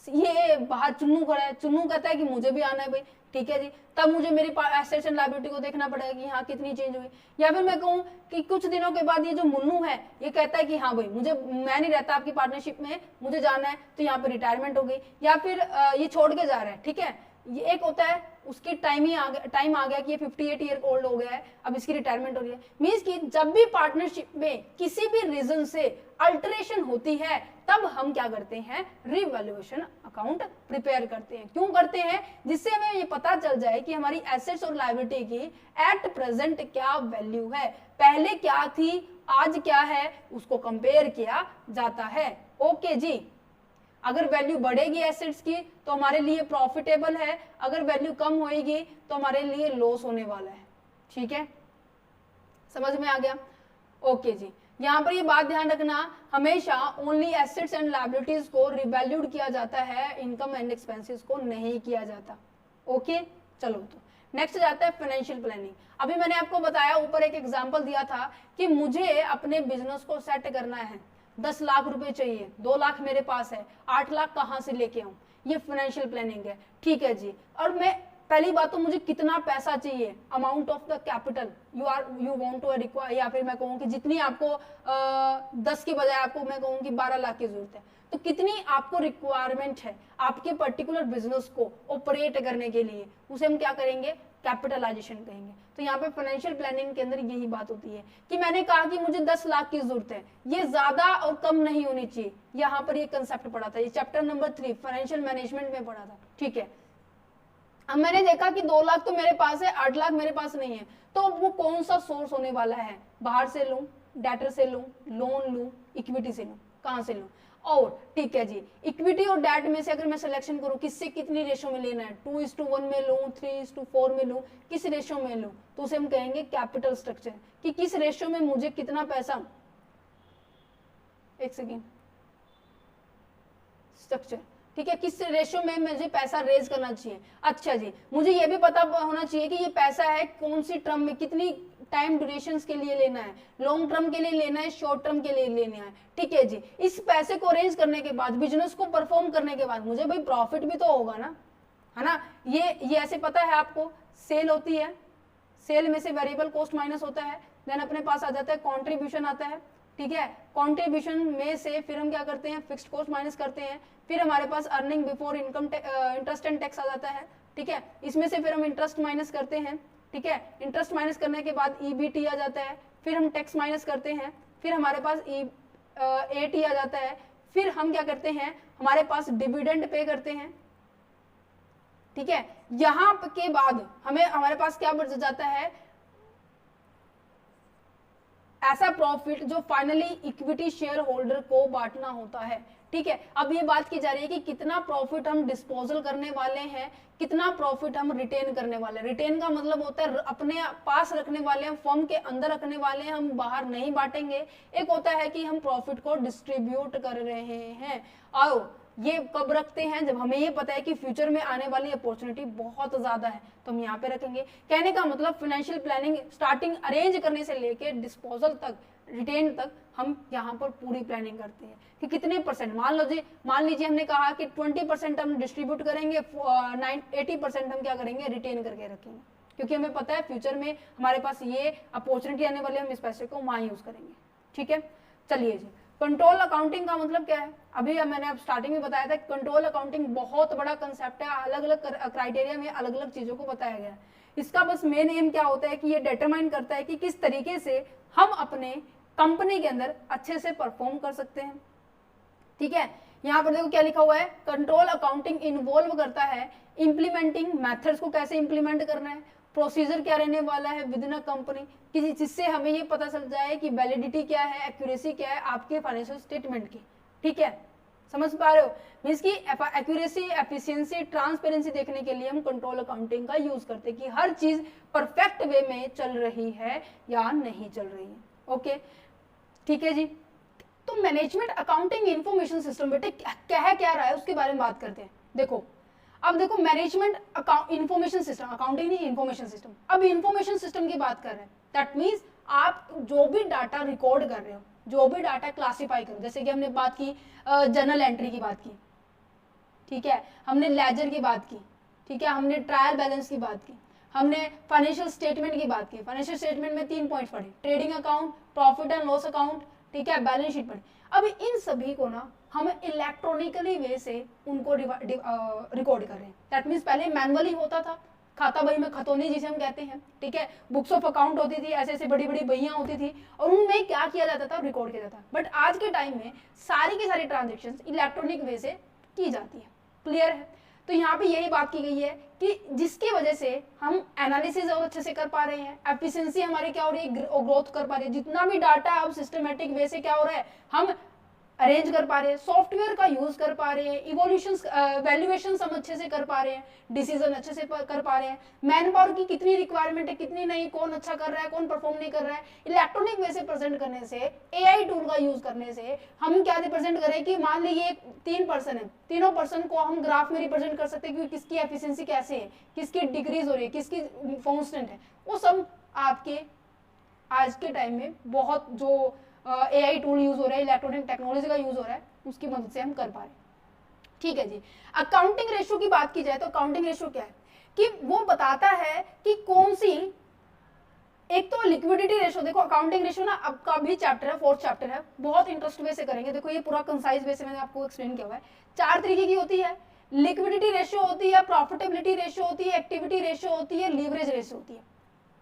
ये बाहर चुन्नू खड़ा है, चुन्नू कहता है कि मुझे भी आना है भाई, ठीक है जी, तब मुझे मेरी एसेट्स एंड लायबिलिटी को देखना पड़ेगा कि हाँ कितनी चेंज हुई। या फिर मैं कहूँ कि कुछ दिनों के बाद ये जो मुन्नू है ये कहता है कि हाँ भाई मुझे, मैं नहीं रहता आपकी पार्टनरशिप में, मुझे जाना है, तो यहाँ पे रिटायरमेंट हो गई, या फिर ये छोड़ के जा रहा है, ठीक है। ये एक होता है उसकी टाइम आ गया कि ये 58 ईयर ओल्ड हो गया है, अब इसकी रिटायरमेंट हो रही है। मींस कि जब भी पार्टनरशिप में किसी भी रीजन से अल्टरेशन होती है तब हम क्या करते हैं, रिवैल्यूएशन अकाउंट प्रिपेयर करते हैं। क्यों करते हैं, जिससे हमें ये पता चल जाए कि हमारी एसेट्स और लायबिलिटी की एट प्रेजेंट क्या वैल्यू है, पहले क्या थी आज क्या है, उसको कंपेयर किया जाता है। ओके जी, अगर वैल्यू बढ़ेगी एसेट्स की तो हमारे लिए प्रॉफिटेबल है, अगर वैल्यू कम होएगी तो हमारे लिए लॉस होने वाला है, ठीक है, समझ में आ गया। ओके जी, यहाँ पर ये बात ध्यान रखना, हमेशा ओनली एसेट्स एंड लायबिलिटीज को रिवैल्यूड किया जाता है, इनकम एंड एक्सपेंसेस को नहीं किया जाता। ओके, चलो तो नेक्स्ट जाता है फाइनेंशियल प्लानिंग। अभी मैंने आपको बताया, ऊपर एक एग्जांपल दिया था कि मुझे अपने बिजनेस को सेट करना है, 10 लाख रुपए चाहिए, 2 लाख मेरे पास है, 8 लाख कहाँ से लेके आऊं, ये फाइनेंशियल प्लानिंग है, ठीक है जी। और मैं पहली बात तो मुझे कितना पैसा चाहिए, amount of the capital you want to require, या फिर मैं कहूँ कि जितनी आपको 10 की बजाय आपको मैं कहूँ कि 12 लाख की जरूरत है, तो कितनी आपको रिक्वायरमेंट है आपके पर्टिकुलर बिजनेस को ऑपरेट करने के लिए, उसे हम क्या करेंगे, कैपिटलाइजेशन कहेंगे। तो यहाँ पे फाइनेंशियल प्लानिंग के अंदर यही बात होती है कि मैंने कहा कि मुझे 10 लाख की जरूरत है, ये ज्यादा और कम नहीं होनी चाहिए। यहाँ पर ये कंसेप्ट पढ़ा था, ये चैप्टर नंबर 3 फाइनेंशियल मैनेजमेंट में पढ़ा था, ठीक है। अब मैंने देखा कि 2 लाख तो मेरे पास है, 8 लाख मेरे पास नहीं है, तो वो कौन सा सोर्स होने वाला है, बाहर से लूं, डेटर से लूं, लोन लूं, इक्विटी से लूं, कहां से लूं, और ठीक है जी, इक्विटी और डेट में से अगर मैं सिलेक्शन करूं किससे कितनी रेशो में लेना है, 2:1 में लूं, 3:4 में लूं, किस रेशो में लूं, तो उसे हम कहेंगे कैपिटल स्ट्रक्चर, कि किस रेशो में मुझे कितना पैसा, एक सेकेंड, स्ट्रक्चर, ठीक है, किस रेशो में मुझे पैसा रेज करना चाहिए। अच्छा जी, मुझे ये भी पता होना चाहिए कि ये पैसा है कौन सी टर्म में, कितनी टाइम ड्यूरेशन के लिए लेना है, लॉन्ग टर्म के लिए लेना है, शॉर्ट टर्म के लिए लेना है, ठीक है जी। इस पैसे को अरेंज करने के बाद, बिजनेस को परफॉर्म करने के बाद मुझे भाई प्रॉफिट भी तो होगा ना, है ना। ये ऐसे पता है आपको, सेल होती है, सेल में से वेरिएबल कॉस्ट माइनस होता है, देन अपने पास आ जाता है कॉन्ट्रीब्यूशन आता है, ठीक है। कॉन्ट्रीब्यूशन में से फिर हम क्या करते हैं, फिक्स्ड कॉस्ट माइनस करते हैं, फिर हमारे पास earning before income interest and tax आ जाता है, ठीक है। इसमें से फिर हम इंटरेस्ट माइनस करते हैं, ठीक है। इंटरेस्ट माइनस करने के बाद ईबीटी आ जाता है, फिर हम टैक्स माइनस करते हैं, फिर हमारे पास एटी आ जाता है, फिर हम क्या करते हैं, हमारे पास डिविडेंड पे करते हैं, ठीक है। यहां के बाद हमारे पास क्या बच जाता है, ऐसा प्रॉफिट जो फाइनली इक्विटी शेयर होल्डर को बांटना होता है, ठीक है। अब ये बात की जा रही है कि कितना प्रॉफिट हम डिस्पोजल करने वाले हैं, कितना प्रॉफिट हम रिटेन करने वाले हैं। रिटेन का मतलब होता है अपने पास रखने वाले हैं, फर्म के अंदर रखने वाले हैं, हम बाहर नहीं बांटेंगे। एक होता है कि हम प्रॉफिट को डिस्ट्रीब्यूट कर रहे हैं, और ये कब रखते हैं, जब हमें ये पता है कि फ्यूचर में आने वाली अपॉर्चुनिटी बहुत ज्यादा है, तो हम यहाँ पे रखेंगे। कहने का मतलब फाइनेंशियल प्लानिंग स्टार्टिंग अरेंज करने से लेके डिस्पोजल तक, रिटेन तक, हम यहाँ पर पूरी प्लानिंग करते हैं कि कितने परसेंट, मान लीजिए हमने कहा कि 20% हम डिस्ट्रीब्यूट करेंगे, 80% हम क्या करेंगे, रिटेन करके रखेंगे, क्योंकि हमें पता है फ्यूचर में हमारे पास ये अपॉर्चुनिटी आने वाली है, हम इस पैसे को वहां यूज करेंगे, ठीक है। चलिए जी, कंट्रोल अकाउंटिंग का मतलब क्या है, अभी मैंने अब स्टार्टिंग में बताया था, कंट्रोल अकाउंटिंग बहुत बड़ा कंसेप्ट है, अलग अलग क्राइटेरिया में अलग अलग चीजों को बताया गया है। इसका बस मेन एम क्या होता है कि ये डिटरमाइन करता है कि किस तरीके से हम अपने कंपनी के अंदर अच्छे से परफॉर्म कर सकते हैं, ठीक है। यहाँ पर देखो क्या लिखा हुआ है, कंट्रोल अकाउंटिंग इन्वॉल्व करता है इंप्लीमेंटिंग मेथड्स को, कैसे इंप्लीमेंट करना है, प्रोसीजर क्या रहने वाला है विद इन अ कंपनी, कि जिससे हमें ये पता चल जाए कि वैलिडिटी क्या है, एक्यूरेसी क्या है आपके फाइनेंशियल स्टेटमेंट की, ठीक है। समझ पा रहे हो, मींस की एक्यूरेसी, एफिशिएंसी, ट्रांसपेरेंसी देखने के लिए हम कंट्रोल अकाउंटिंग का यूज करते हैं कि हर चीज परफेक्ट वे में चल रही है या नहीं चल रही है। ओके, ठीक है जी। तो मैनेजमेंट अकाउंटिंग इंफॉर्मेशन सिस्टम बेटे क्या रहा है उसके बारे में बात करते हैं। देखो, अब देखो मैनेजमेंट इंफॉर्मेशन सिस्टम, अकाउंटिंग नहीं, इंफॉर्मेशन सिस्टम। अब इंफॉर्मेशन सिस्टम की बात कर रहे हैं, दैट मीन्स आप जो भी डाटा रिकॉर्ड कर रहे हो, जो भी डाटा क्लासिफाई करो, जैसे कि हमने बात की जर्नल एंट्री की बात की, ठीक है, हमने लेजर की बात की, ठीक है, हमने ट्रायल बैलेंस की बात की, हमने फाइनेंशियल स्टेटमेंट की बात की। फाइनेंशियल स्टेटमेंट में 3 पॉइंट पढ़े, trading account, profit and loss account, ठीक है, बैलेंस शीट पढ़े। अब इन सभी को ना हम इलेक्ट्रॉनिकली वे से उनको रिकॉर्ड कर रहे हैं। दैट मीन्स पहले मैनुअली होता था, खाता बही में खतौनी जिसे हम कहते हैं, ठीक है, बुक्स ऑफ अकाउंट होती थी, ऐसे ऐसे बड़ी बड़ी बहियां होती थी और उनमें क्या किया जाता था, रिकॉर्ड किया जाता था। बट आज के टाइम में सारी की सारी ट्रांजेक्शन इलेक्ट्रॉनिक वे से की जाती है। क्लियर है? तो यहाँ पे यही बात की गई है कि जिसकी वजह से हम एनालिसिस और अच्छे से कर पा रहे हैं, एफिशिएंसी हमारी क्या हो रही है, ग्रोथ कर पा रही है। जितना भी डाटा अब सिस्टमेटिक वे से क्या हो रहा है, हम अरेंज कर पा रहे हैं, सॉफ्टवेयर का यूज कर पा रहे हैं, इवोल्यूशन वैल्यूएशन हम अच्छे से कर पा रहे हैं, डिसीजन अच्छे से कर पा रहे हैं, मैन पावर की कितनी रिक्वायरमेंट है, कितनी नहीं, कौन अच्छा कर रहा है, कौन परफॉर्म नहीं कर रहा है। इलेक्ट्रॉनिक वे से प्रेजेंट करने से, एआई टूल का यूज करने से हम क्या रिप्रेजेंट करें कि मान लीजिए 3 पर्सन है, तीनों पर्सन को हम ग्राफ में रिप्रेजेंट कर सकते हैं कि किसकी एफिशिएंसी कैसे है, किसकी डिक्रीज हो रही है, किसकी कांस्टेंट है। वो सब आपके आज के टाइम में बहुत जो एआई टूल यूज हो रहा है, इलेक्ट्रॉनिक टेक्नोलॉजी का यूज हो रहा है, उसकी मदद से हम कर पा रहे हैं। ठीक है जी। अकाउंटिंग रेशियो की बात की जाए तो अकाउंटिंग रेशियो क्या है कि वो बताता है कि कौन सी, एक तो लिक्विडिटी रेशियो, देखो अकाउंटिंग रेशियो ना अब का भी चैप्टर है, 4th चैप्टर है, बहुत इंटरेस्ट वे से करेंगे। देखो ये पूरा कंसाइज वे से मैंने आपको एक्सप्लेन किया हुआ है। 4 तरीके की होती है, लिक्विडिटी रेशियो होती है, प्रॉफिटेबिलिटी रेशियो होती है, एक्टिविटी रेशियो होती है, लीवरेज रेशियो होती है।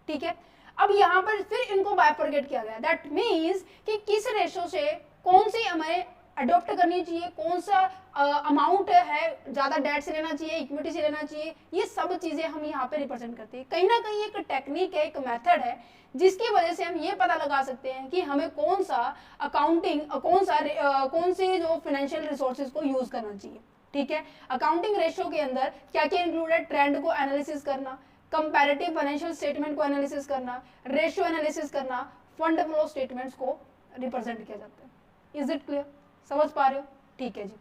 ठीक है, अब यहाँ पर फिर इनको बाइफरकेट किया गया। दैट मीन्स कि किस रेशो से कौन सी हमें अडॉप्ट करनी चाहिए, कौन सा अमाउंट है, ज्यादा डेट से लेना चाहिए, इक्विटी से लेना चाहिए, ये सब चीजें हम यहाँ पे रिप्रेजेंट करते हैं। कहीं ना कहीं एक टेक्निक है, एक मेथड है जिसकी वजह से हम ये पता लगा सकते हैं कि हमें कौन सा अकाउंटिंग, कौन से जो फाइनेंशियल रिसोर्सेज को यूज करना चाहिए। ठीक है, अकाउंटिंग रेशियो के अंदर क्या क्या इंक्लूडेड, ट्रेंड को एनालिसिस करना, कंपैरेटिव फाइनेंशियल स्टेटमेंट को एनालिसिस करना, रेशियो एनालिसिस करना, फंड फ्लो स्टेटमेंट्स को रिप्रेजेंट किया जाता है। Is it clear? समझ पा रहे हो? ठीक है जी।